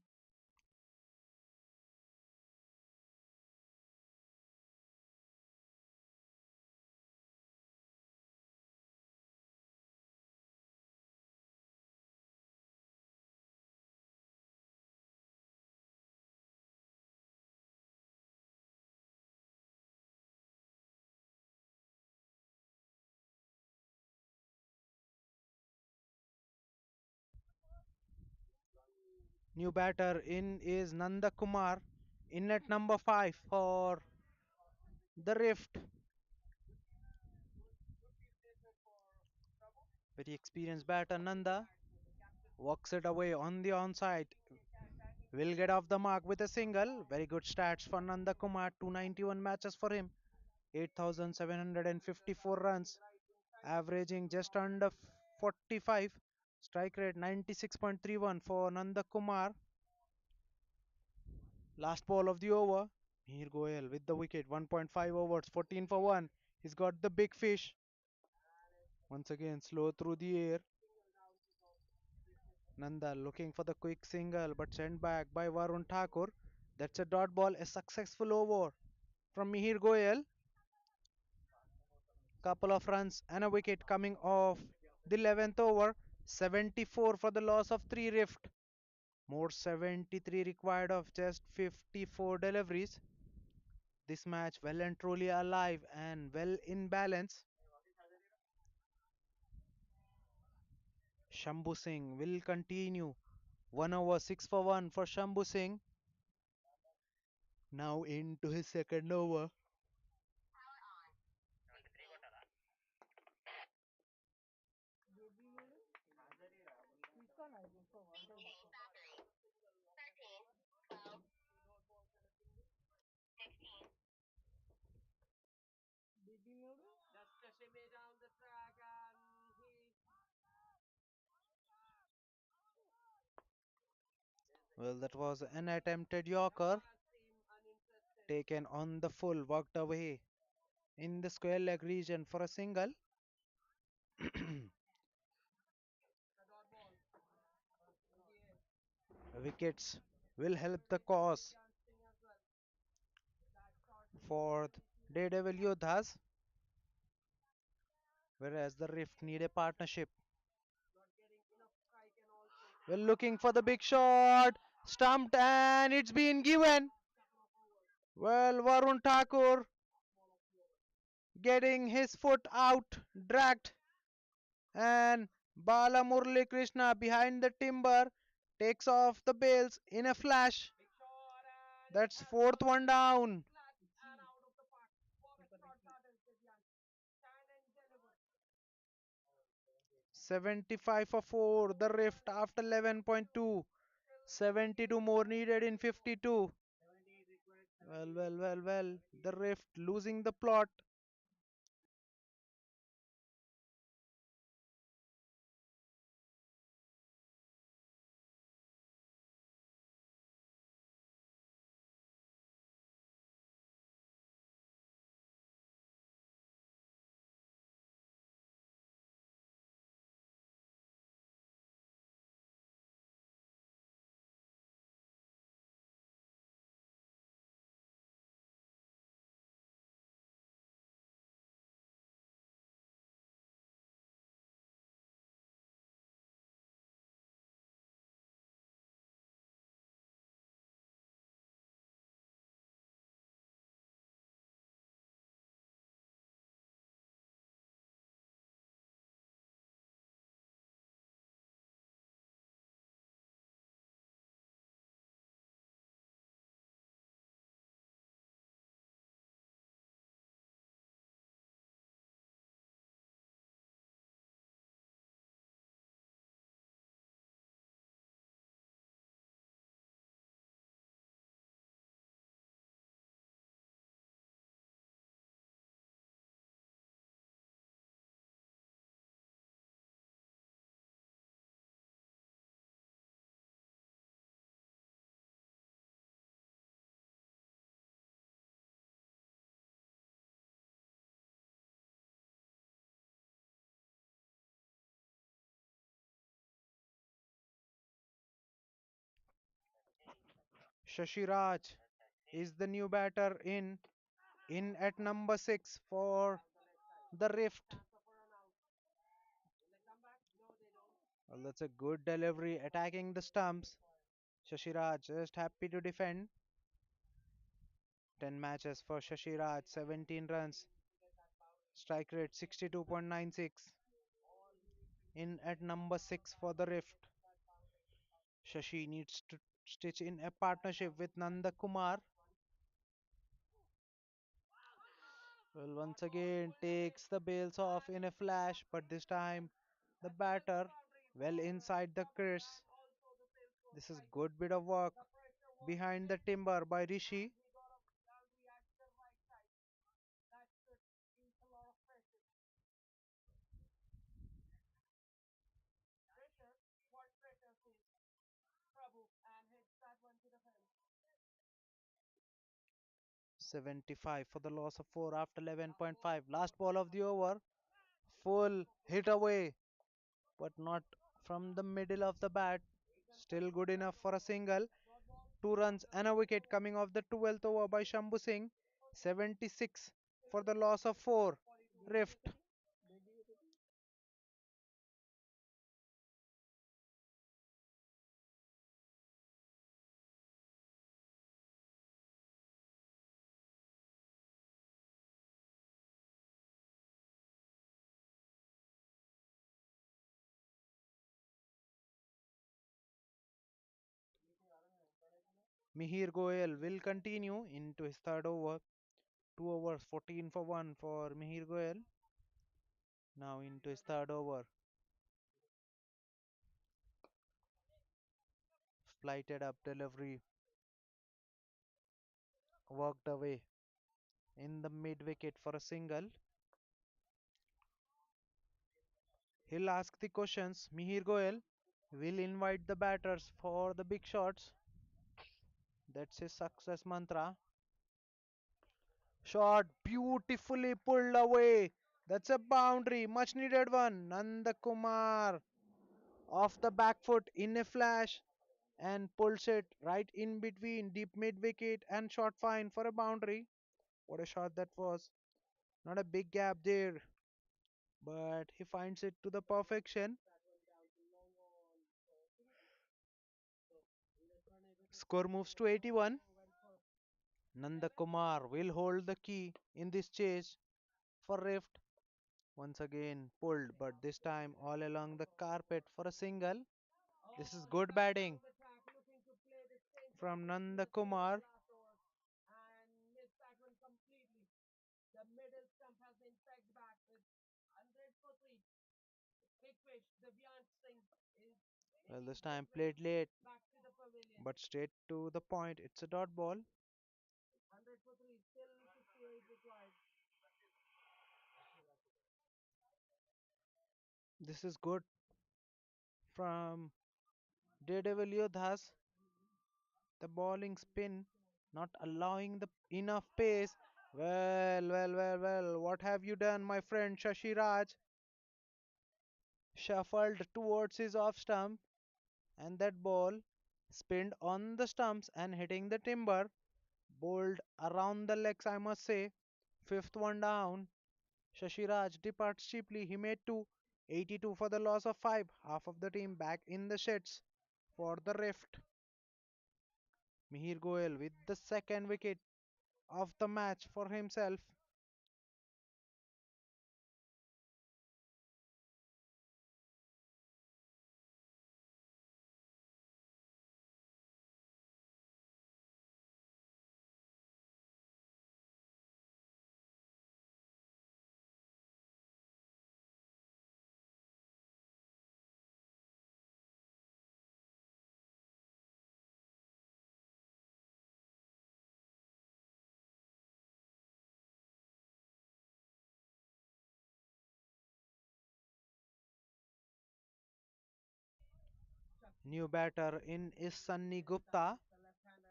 New batter in is Nanda Kumar in at number 5 for the Rift. Very experienced batter Nanda walks it away on the onside. Will get off the mark with a single. Very good stats for Nanda Kumar. 291 matches for him. 8,754 runs. Averaging just under 45. Strike rate 96.31 for Nanda Kumar. Last ball of the over. Mir Goyal with the wicket. 1.5 overs. 14 for 1. He's got the big fish. Once again, slow through the air. Nanda looking for the quick single but sent back by Varun Thakur. That's a dot ball, a successful over from Mihir Goyal. Couple of runs and a wicket coming off the 11th over. 74 for the loss of 3 Rift. More 73 required of just 54 deliveries. This match well and truly alive and well in balance. Shambhu Singh will continue. 1 over 6 for 1 for Shambhu Singh. Now into his second over. Well, that was an attempted Yorker taken on the full, worked away in the square leg region for a single. Wickets will help the cause for Daredevil Yodhas, whereas the Rift need a partnership. Well, looking for the big shot, stumped, and it's been given. Well, Varun Thakur getting his foot out, dragged, and Bala Murali Krishna behind the timber takes off the bails in a flash. That's fourth one down. 75 for 4. The Rift after 11.2. 72 more needed in 52. Well. The Rift losing the plot. Shashiraj is the new batter in at number 6 for the Rift. Well, that's a good delivery attacking the stumps. Shashiraj just happy to defend. 10 matches for Shashiraj, 17 runs, strike rate 62.96. In at number 6 for the Rift. Shashi needs to stitch in a partnership with Nanda Kumar. Well, once again takes the bails off in a flash, but this time the batter well inside the crease. This is good bit of work behind the timber by Rishi. 75 for the loss of 4 after 11.5. Last ball of the over. Full hit away, but not from the middle of the bat. Still good enough for a single. 2 runs and a wicket coming off the 12th over by Shambhu Singh. 76 for the loss of 4. Rift. 'Mihir Goel will continue into his third over. 2 overs, 14 for 1 for Mihir Goel. Now into his third over. Flighted up delivery. Worked away in the mid wicket for a single. He'll ask the questions. Mihir Goel will invite the batters for the big shots. That's his success mantra. Shot beautifully pulled away. That's a boundary. Much needed one. Nanda Kumar off the back foot in a flash and pulls it right in between deep mid wicket and shot fine for a boundary. What a shot that was. Not a big gap there, but he finds it to the perfection. Score moves to 81. Nanda Kumar will hold the key in this chase for Rift. Once again pulled, but this time all along the carpet for a single. This is good batting from Nanda Kumar. Well, this time played late, but straight to the point. It's a dot ball. This is good from Daredevil Yodhas. The bowling spin not allowing the enough pace. Well. What have you done, my friend Shashi Raj? Shuffled towards his off stump, and that ball spinned on the stumps and hitting the timber. Bowled around the legs, I must say. Fifth one down. Shashiraj departs cheaply. He made two. 82 for the loss of 5. Half of the team back in the sheds for the Rift. Mihir Goel with the second wicket of the match for himself. New batter in is Sunny Gupta.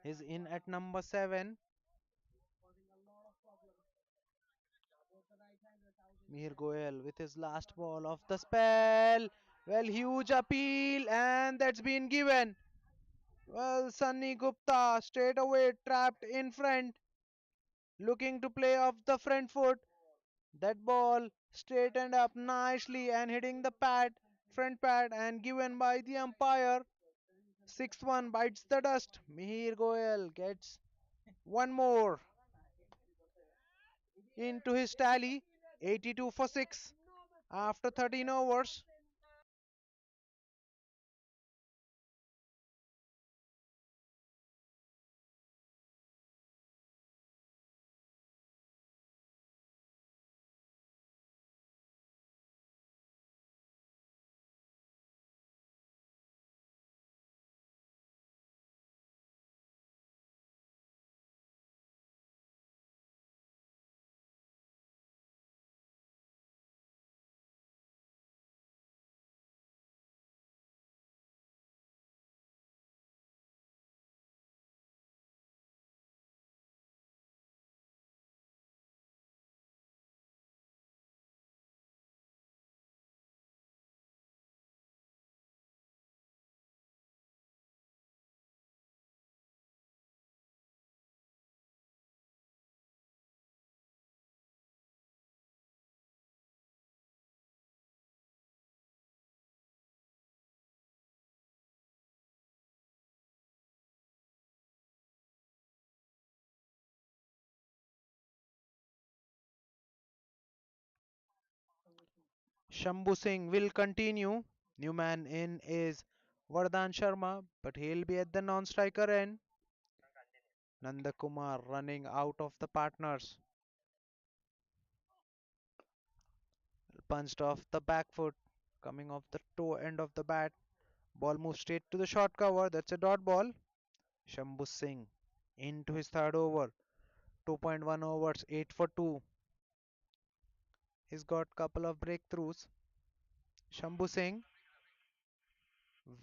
He's in at number 7. Mihir Goel with his last ball of the spell. Well, huge appeal, and that's been given. Well, Sunny Gupta straight away trapped in front, looking to play off the front foot. That ball straightened up nicely and hitting the pad, front pad, and given by the umpire. 6-1 bites the dust. Mihir Goyal gets one more into his tally, 82 for 6 after 13 overs. Shambhu Singh will continue. New man in is Vardhan Sharma, but he'll be at the non-striker end. Nanda Kumar running out of the partners. Punched off the back foot, coming off the toe end of the bat. Ball moves straight to the short cover. That's a dot ball. Shambhu Singh into his third over. 2.1 overs, 8 for 2. He's got couple of breakthroughs. Shambhu Singh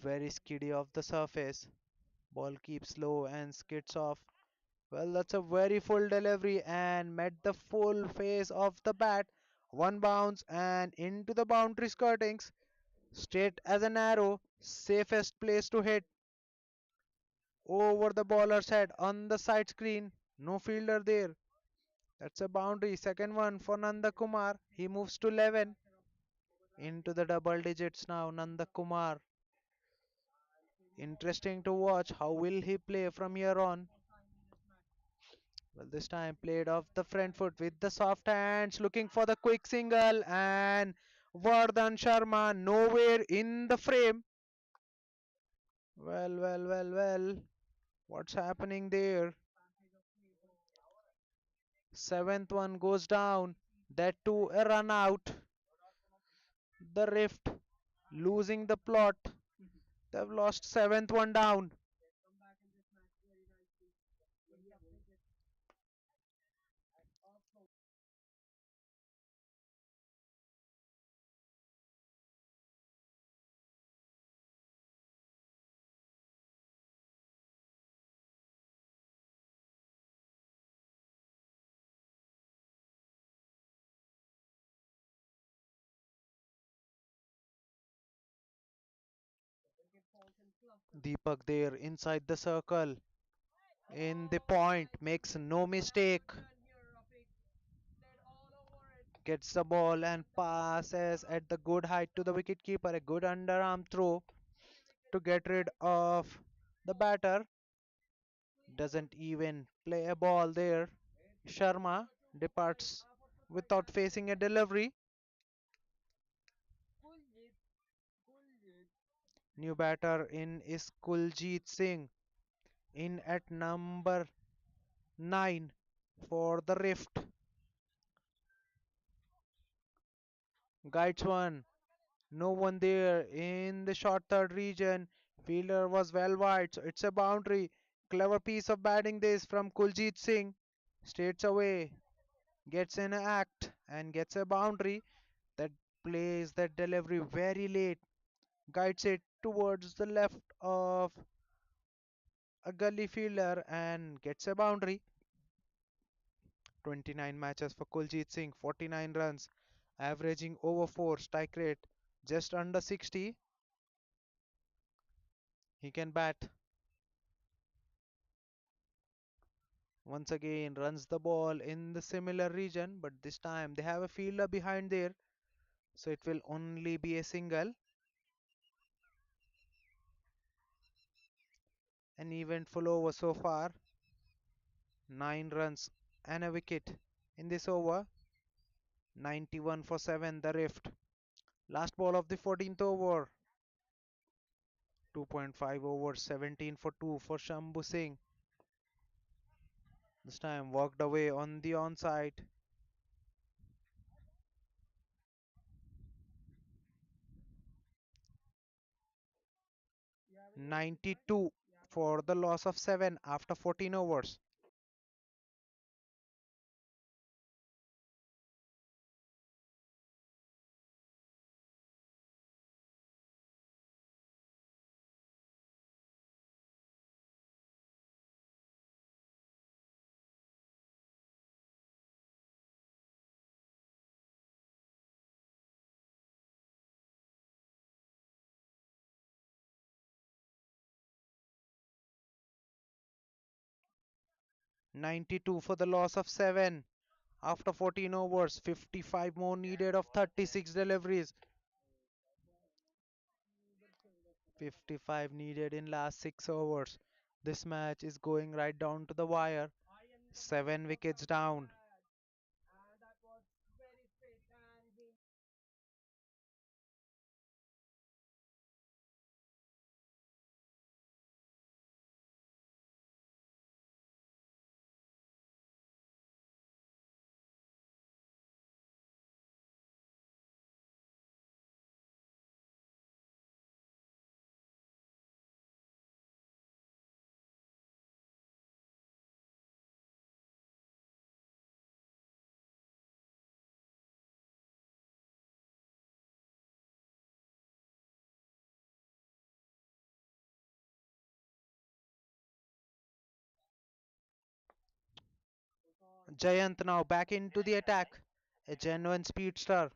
very skiddy off the surface. Ball keeps low and skids off. Well, that's a very full delivery and met the full face of the bat. One bounce and into the boundary skirtings. Straight as an arrow. Safest place to hit. Over the bowler's head on the side screen. No fielder there. That's a boundary. Second one for Nanda Kumar. He moves to 11. Into the double digits now. Nanda Kumar. Interesting to watch. How will he play from here on? Well, this time played off the front foot with the soft hands, looking for the quick single, and Vardhan Sharma nowhere in the frame. Well. What's happening there? Seventh one goes down. That too a run out. The rift losing the plot. They've lost seventh one down. Deepak there inside the circle. In the point, makes no mistake. Gets the ball and passes at the good height to the wicketkeeper. A good underarm throw to get rid of the batter. Doesn't even play a ball there. Sharma departs without facing a delivery. New batter in is Kuljit Singh in at number 9 for the Rift. Guides one. No one there in the short third region. Fielder was well wide, so it's a boundary. Clever piece of batting this from Kuljit Singh. Straight's away, gets an act and gets a boundary. That plays that delivery very late. Guides it towards the left of a gully fielder and gets a boundary. 29 matches for Kuljit Singh, 49 runs, averaging over 4, strike rate just under 60. He can bat. Once again runs the ball in the similar region, but this time they have a fielder behind there, so it will only be a single. An eventful over so far. 9 runs and a wicket in this over. 91 for 7, the rift. Last ball of the 14th over. 2.5 overs, 17 for 2 for Shambhu Singh. This time walked away on the onside. 92 for the loss of 7 after 14 overs. 92 for the loss of 7 after 14 overs. 55 more needed of 36 deliveries. 55 needed in last 6 overs. This match is going right down to the wire. 7 wickets down. Jayant now back into the attack. A genuine speedster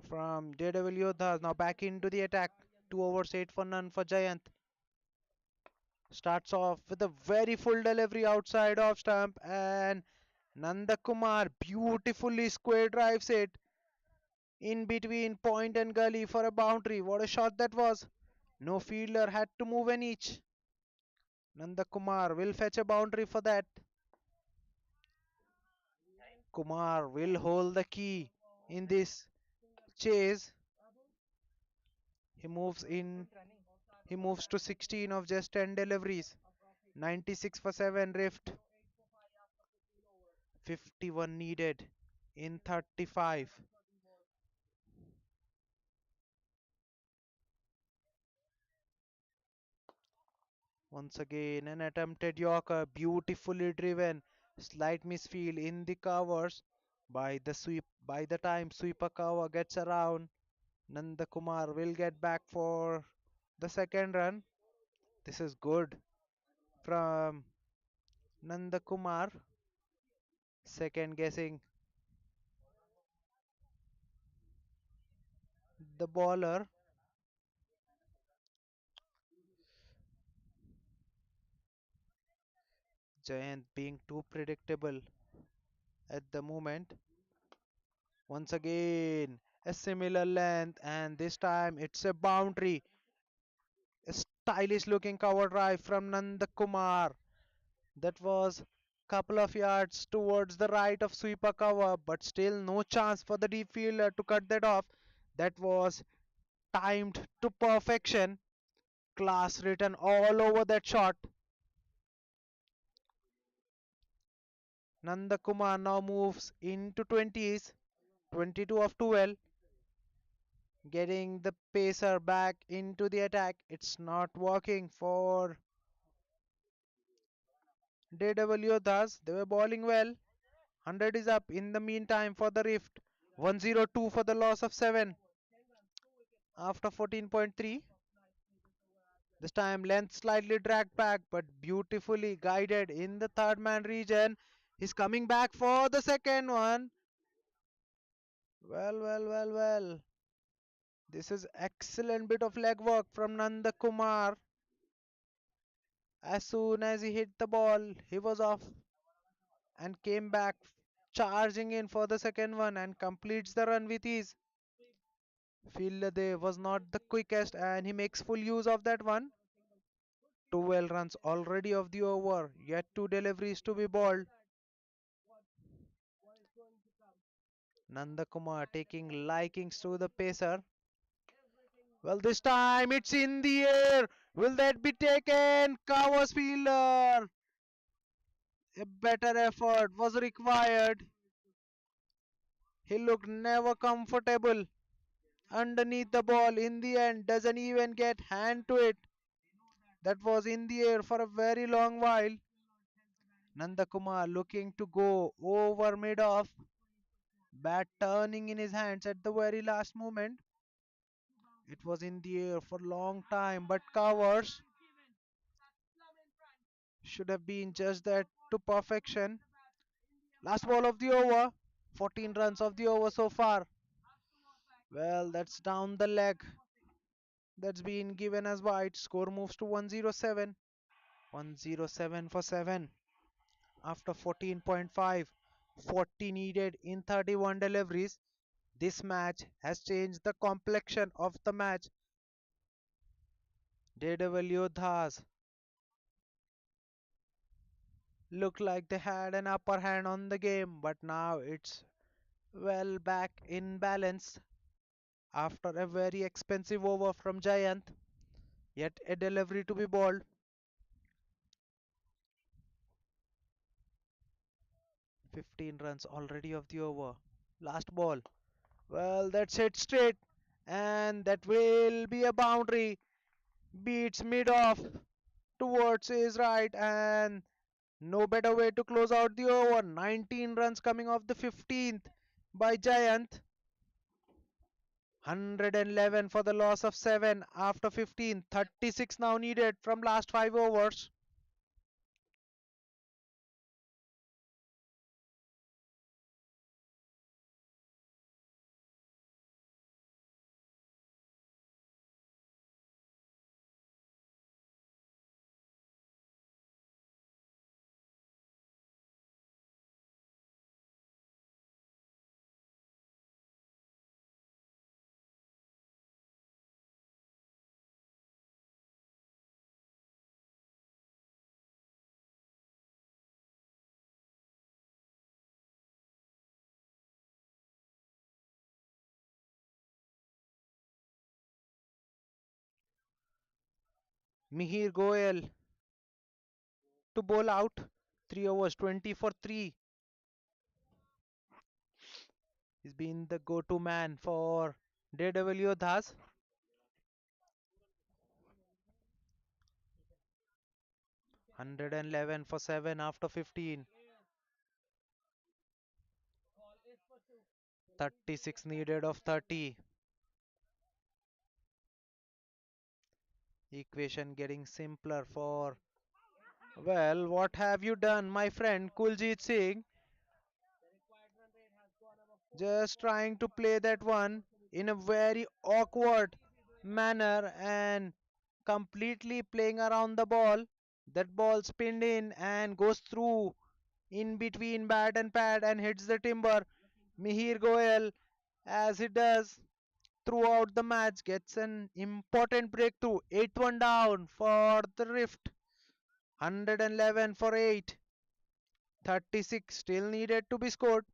from Daredevil Yodhas now back into the attack. 2 overs 8 for none for Jayant. Starts off with a very full delivery outside off stump, and Nanda Kumar beautifully square drives it in between point and gully for a boundary. What a shot that was! No fielder had to move an inch. Nanda Kumar will fetch a boundary for that. Kumar will hold the key in this chase. He moves in. He moves to 16 of just 10 deliveries. 96 for 7 rift. 51 needed in 35. Once again, an attempted Yorker, beautifully driven. Slight misfield in the covers by the sweep. By the time sweeper cover gets around, Nanda Kumar will get back for the second run. This is good from Nanda Kumar. Second guessing the bowler. Jayant being too predictable at the moment. Once again, a similar length, and this time it's a boundary. A stylish looking cover drive from Nanda Kumar. That was couple of yards towards the right of sweeper cover, but still no chance for the deep fielder to cut that off. That was timed to perfection. Class written all over that shot. Nanda Kumar now moves into 20s, 22 of 12, getting the pacer back into the attack. It's not working for Daredevil Yodhas. They were bowling well. 100 is up in the meantime for the Rift. 102 for the loss of 7 after 14.3. This time length slightly dragged back but beautifully guided in the third man region. He's coming back for the second one. Well. This is excellent bit of leg work from Nanda Kumar. As soon as he hit the ball, he was off and came back charging in for the second one and completes the run with ease. Fielder there was not the quickest and he makes full use of that one. 12 runs already of the over, yet two deliveries to be bowled. Nandakumar taking likings to the pacer. Well, this time it's in the air. Will that be taken? Covers fielder. A better effort was required. He looked never comfortable underneath the ball. In the end, doesn't even get hand to it. That was in the air for a very long while. Nandakumar looking to go over mid off. Bat turning in his hands at the very last moment. It was in the air for a long time, but covers should have been just that to perfection. Last ball of the over. 14 runs of the over so far. Well, that's down the leg. That's been given as wide. Score moves to 107. 107 for 7. After 14.5. 40 needed in 31 deliveries. This match has changed the complexion of the match. Daredevil Yodhas looked like they had an upper hand on the game, but now it's well back in balance after a very expensive over from Giant. Yet a delivery to be bowled. 15 runs already of the over. Last ball. Well, that's hit straight. And that will be a boundary. Beats mid off towards his right. And no better way to close out the over. 19 runs coming off the 15th by Giant. 111 for the loss of 7 after 15. 36 now needed from last 5 overs. Mihir Goel to bowl out. 3 overs, 20 for 3. He's been the go-to man for Daredevil Yodhas. 111 for 7 after 15. 36 needed of 30. Equation getting simpler for. Well, what have you done, my friend Kuljit Singh? Just trying to play that one in a very awkward manner and completely playing around the ball. That ball spinned in and goes through in between bat and pad and hits the timber. Mihir Goel, as he does throughout the match, gets an important breakthrough. 8-1 down for the Rift. 111 for 8. 36 still needed to be scored.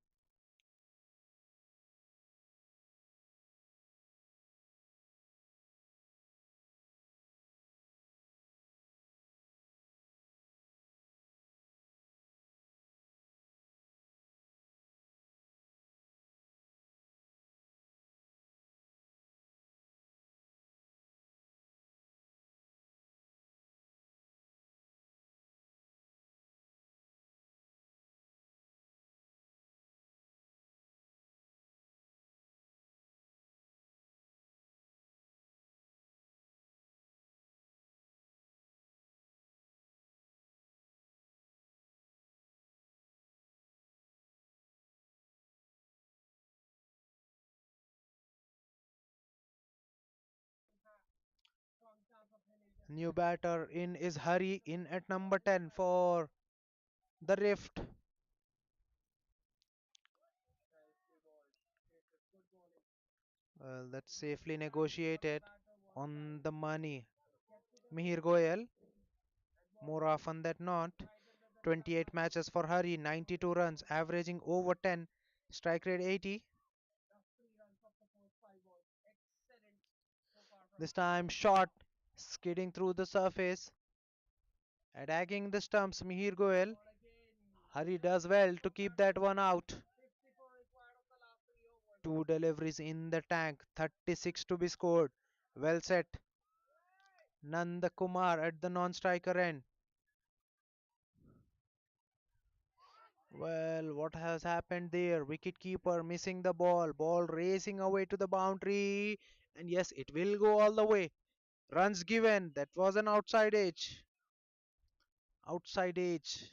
New batter in is Hari in at number 10 for the Rift. Well, that's safely negotiated on the money. Mihir Goyal, more often than not, 28 matches for Hari, 92 runs, averaging over 10, strike rate 80. This time shot, skidding through the surface, attacking the stumps. Mihir Goyal. Hari does well to keep that one out. Two deliveries in the tank, 36 to be scored. Well set. Nanda Kumar at the non-striker end. Well, what has happened there? Wicket keeper missing the ball. Ball racing away to the boundary. And yes, it will go all the way. Runs given. That was an outside edge. Outside edge.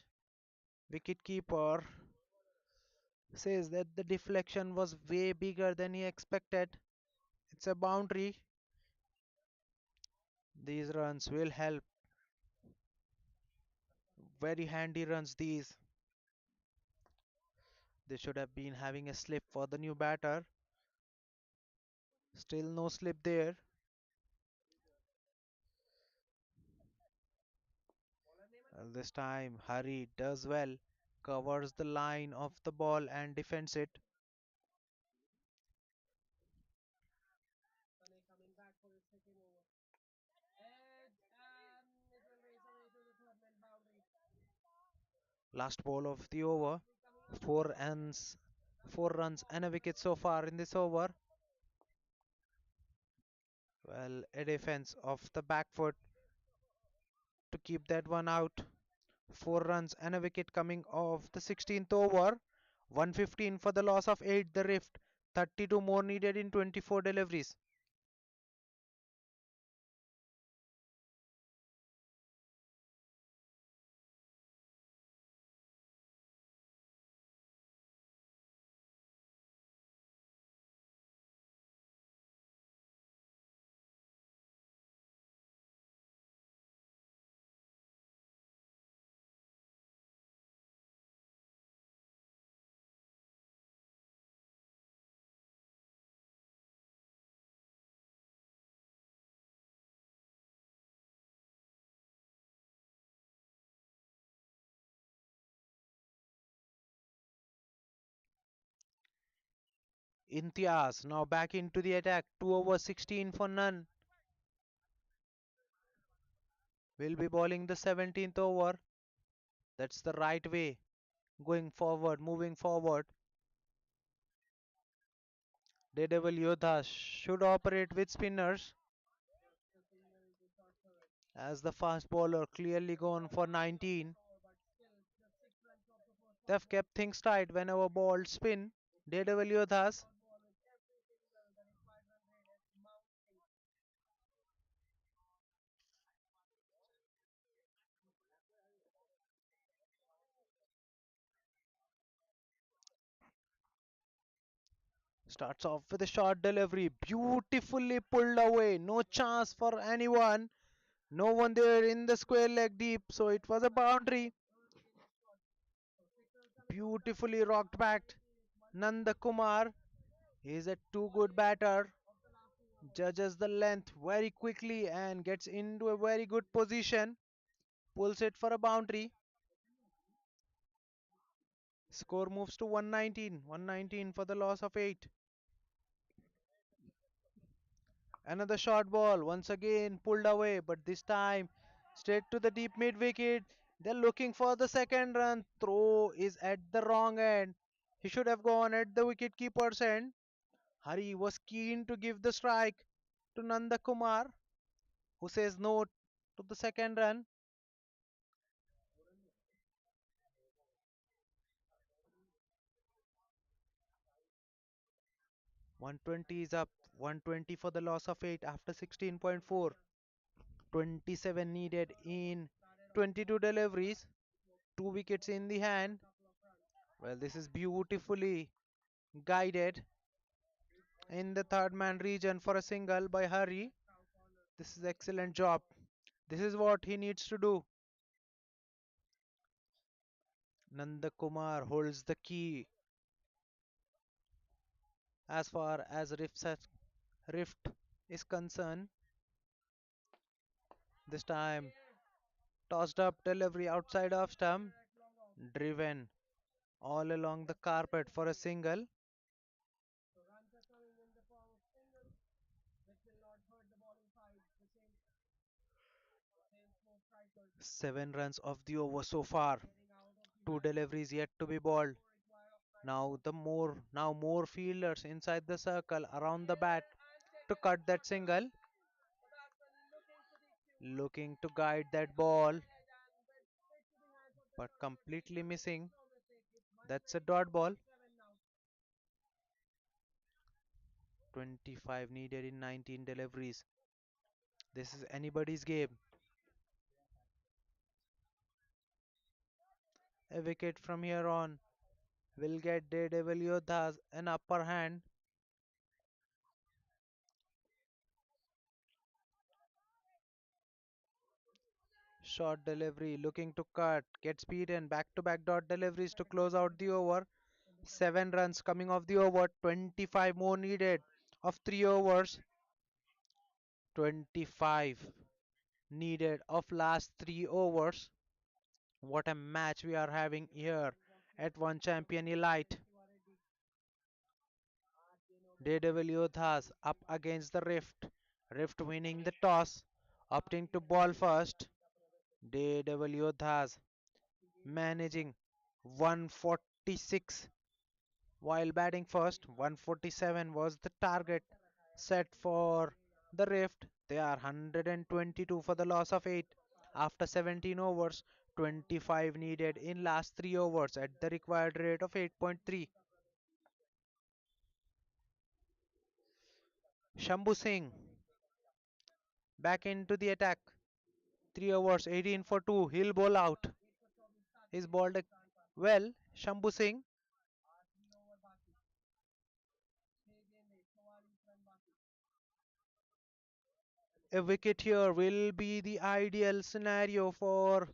Wicket keeper says that the deflection was way bigger than he expected. It's a boundary. These runs will help. Very handy runs these. They should have been having a slip for the new batter. Still no slip there. This time Hari does well. Covers the line of the ball and defends it. Last ball of the over. Four runs, 4 runs and a wicket so far in this over. Well, a defense of the back foot to keep that one out. 4 runs and a wicket coming off the 16th over. 115 for the loss of 8. The Rift. 32 more needed in 24 deliveries. Imtiaz now back into the attack. 2 over 16 for none. Will be bowling the 17th over. That's the right way. Going forward, moving forward. Daredevil Yodhas should operate with spinners as the fast bowler clearly gone for 19. They've kept things tight whenever ball spin. Daredevil Yodhas starts off with a short delivery. Beautifully pulled away. No chance for anyone. No one there in the square leg deep. So it was a boundary. Beautifully rocked back. Nanda Kumar is a too good batter. Judges the length very quickly and gets into a very good position. Pulls it for a boundary. Score moves to 119. 119 for the loss of 8. Another short ball, once again pulled away, but this time straight to the deep mid wicket. They're looking for the second run. Throw is at the wrong end. He should have gone at the wicket keeper's end. Hari was keen to give the strike to Nanda Kumar, who says no to the second run. 120 is up. 120 for the loss of 8 after 16.4. 27 needed in 22 deliveries. 2 wickets in the hand. Well, this is beautifully guided in the third man region for a single by Hari. This is excellent job. This is what he needs to do. Nandakumar holds the key as far as Rift is concerned. This time, tossed up delivery outside of stump, driven all along the carpet for a single. 7 runs of the over so far. Two deliveries yet to be bowled. Now more fielders inside the circle around the bat to cut that single, looking to guide that ball, but completely missing. That's a dot ball. 25 needed in 19 deliveries. This is anybody's game. A wicket from here on will get Daredevil Yodhas an upper hand. Short delivery looking to cut, gets beaten. Back to back dot deliveries to close out the over. 7 runs coming off the over, 25 more needed of 3 overs. 25 needed of last 3 overs. What a match we are having here at One Champion Elite. Daredevil Yodhas up against the Rift. Rift winning the toss, opting to ball first. Daredevil Yodhas managing 146 while batting first. 147 was the target set for the Rift. They are 122 for the loss of 8 after 17 overs. 25 needed in last 3 overs at the required rate of 8.3. Shambhu Singh back into the attack. 3 overs, 18 for 2. He'll bowl out. He's bowled well. Shambhu Singh. A wicket here will be the ideal scenario for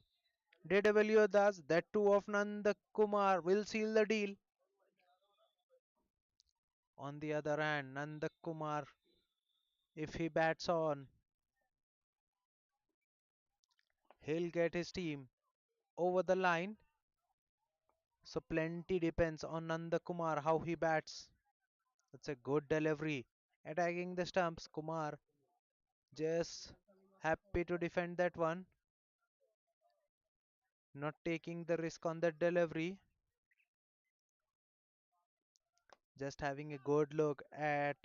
Daredevil Yodhas. That too of Nanda Kumar will seal the deal. On the other hand, Nanda Kumar, if he bats on, he'll get his team over the line. So plenty depends on Nanda Kumar how he bats. That's a good delivery. Attacking the stumps, Kumar just happy to defend that one, not taking the risk on that delivery. Just having a good look at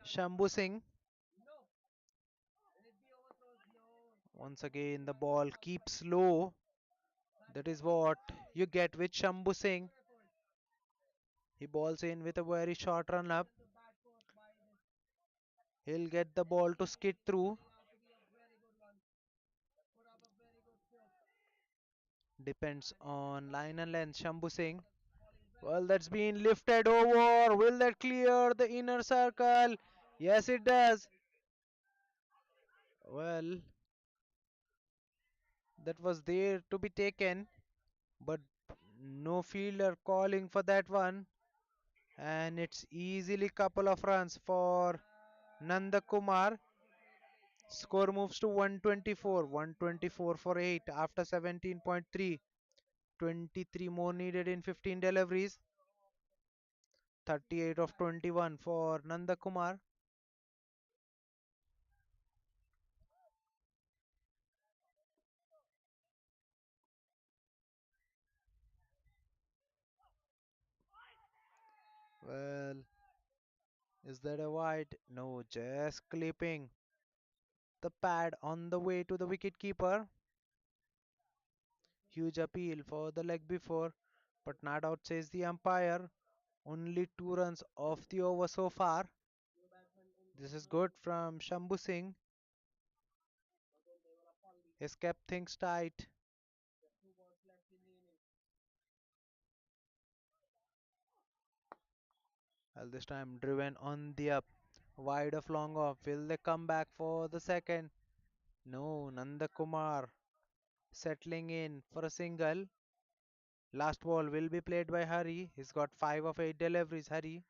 Shambhu Singh. Once again, the ball keeps low. That is what you get with Shambhu Singh. He balls in with a very short run up. He'll get the ball to skid through. Depends on line and length. Shambhu Singh. Well, that's been lifted over. Will that clear the inner circle? Yes, it does. Well, that was there to be taken, but no fielder calling for that one. And it's easily couple of runs for Nanda Kumar. Score moves to 124. 124 for 8 after 17.3. 23 more needed in 15 deliveries. 38 of 21 for Nanda Kumar. Well, is that a wide? No, just clipping the pad on the way to the wicket keeper. Huge appeal for the leg before, but not out, says the umpire. Only 2 runs off the over so far. This is good from Shambhu Singh. He's kept things tight. Well, this time driven on the up. Wide of long off. Will they come back for the second? No, Nanda Kumar settling in for a single. Last ball will be played by Hari. He's got 5 of 8 deliveries. Hari.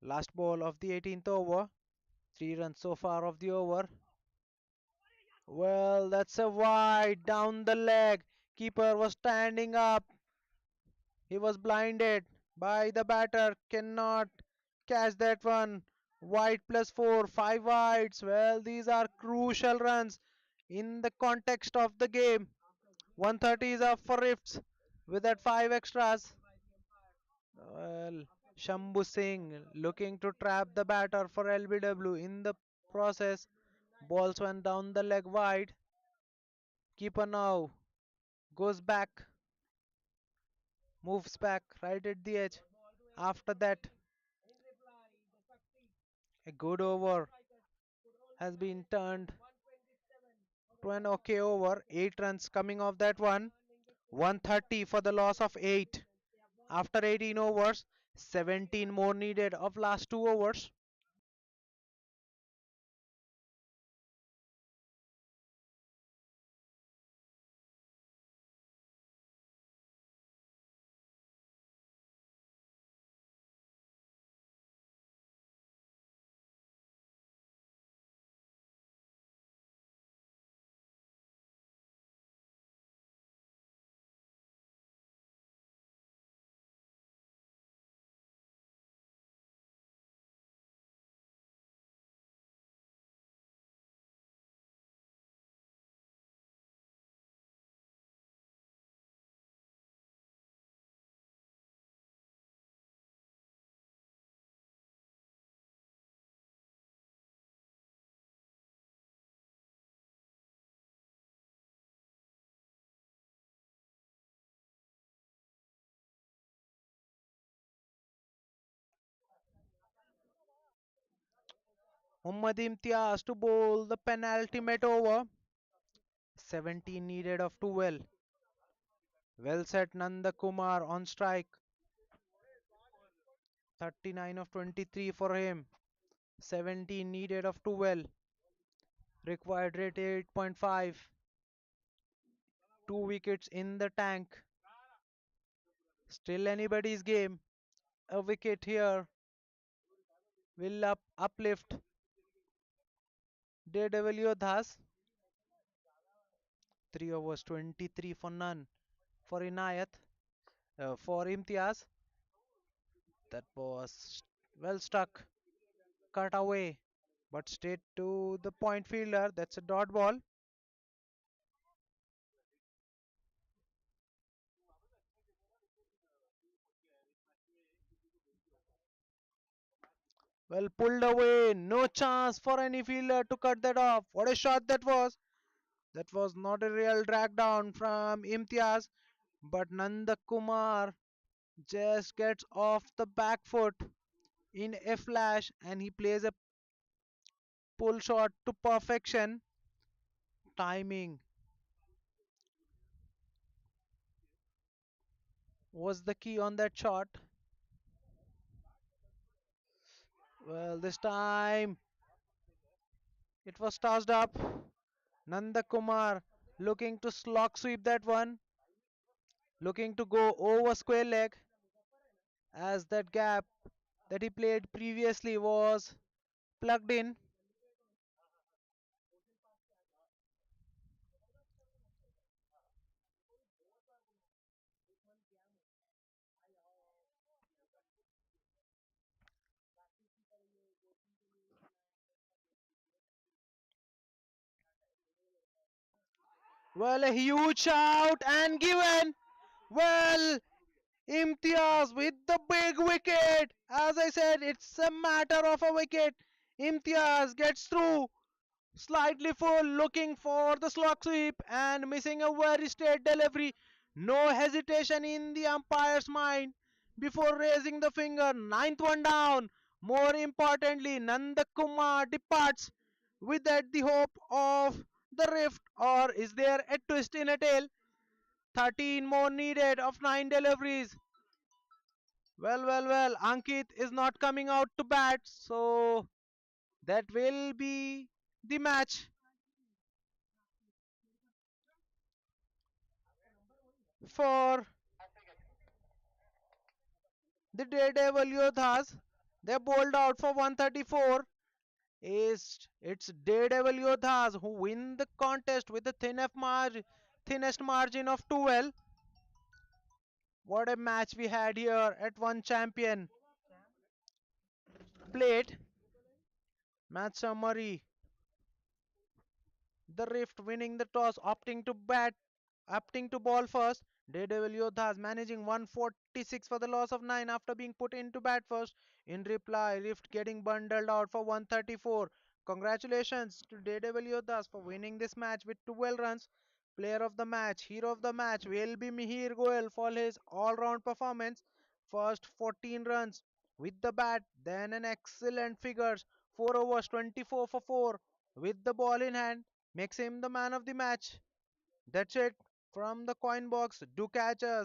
Last ball of the 18th over. 3 runs so far of the over. Well, that's a wide down the leg. Keeper was standing up. He was blinded by the batter. Cannot catch that one. Wide plus 4, 5 wides. Well, these are crucial runs in the context of the game. 130 is up for Rifts with that 5 extras. Well, Shambhu Singh looking to trap the batter for LBW. In the process, balls went down the leg wide. Keeper now goes back, moves back right at the edge. After that, a good over has been turned to an okay over. 8 runs coming off that one. 130 for the loss of 8. After 18 overs, 17 more needed of last 2 overs. Muhammad Imtiaz to bowl the penultimate over. 17 needed of 12. Well set Nanda Kumar on strike. 39 of 23 for him. 17 needed of 12. Required rate 8.5. 2 wickets in the tank. Still anybody's game. A wicket here will uplift Daredevil Yodhas. 3 overs 23 for none. For Inayat. For Imtiaz. That was well struck. Cut away. But straight to the point fielder. That's a dot ball. Well pulled away. No chance for any fielder to cut that off. What a shot that was. That was not a real drag down from Imtiaz. But Nanda Kumar just gets off the back foot in a flash and he plays a pull shot to perfection. Timing was the key on that shot. Well, this time it was tossed up. Nanda Kumar looking to slog sweep that one, looking to go over square leg as that gap that he played previously was plugged in. Well, a huge shout and given. Well, Imtiaz with the big wicket. As I said, it's a matter of a wicket. Imtiaz gets through. Slightly full, looking for the slog sweep and missing a very straight delivery. No hesitation in the umpire's mind before raising the finger. Ninth one down. More importantly, Nanda Kumar departs with that the hope of the rift, or is there a twist in a tail? 13 more needed of 9 deliveries. Well. Ankit is not coming out to bat, so that will be the match for the Daredevil Yodhas. They bowled out for 134. It's Daredevil Yodhas who win the contest with the thinnest margin of 12. What a match we had here at one champion plate. Match summary. The Rift winning the toss, opting to ball first. Daredevil Yodhas managing 146 for the loss of 9 after being put into bat first. In reply, Rift getting bundled out for 134. Congratulations to Daredevil Yodhas for winning this match with 12 runs. Player of the match, hero of the match will be Mihir Goel for his all-round performance. First 14 runs with the bat, then an excellent figures, 4 overs, 24 for 4 with the ball in hand, makes him the man of the match. That's it from the coin box. Do catch us.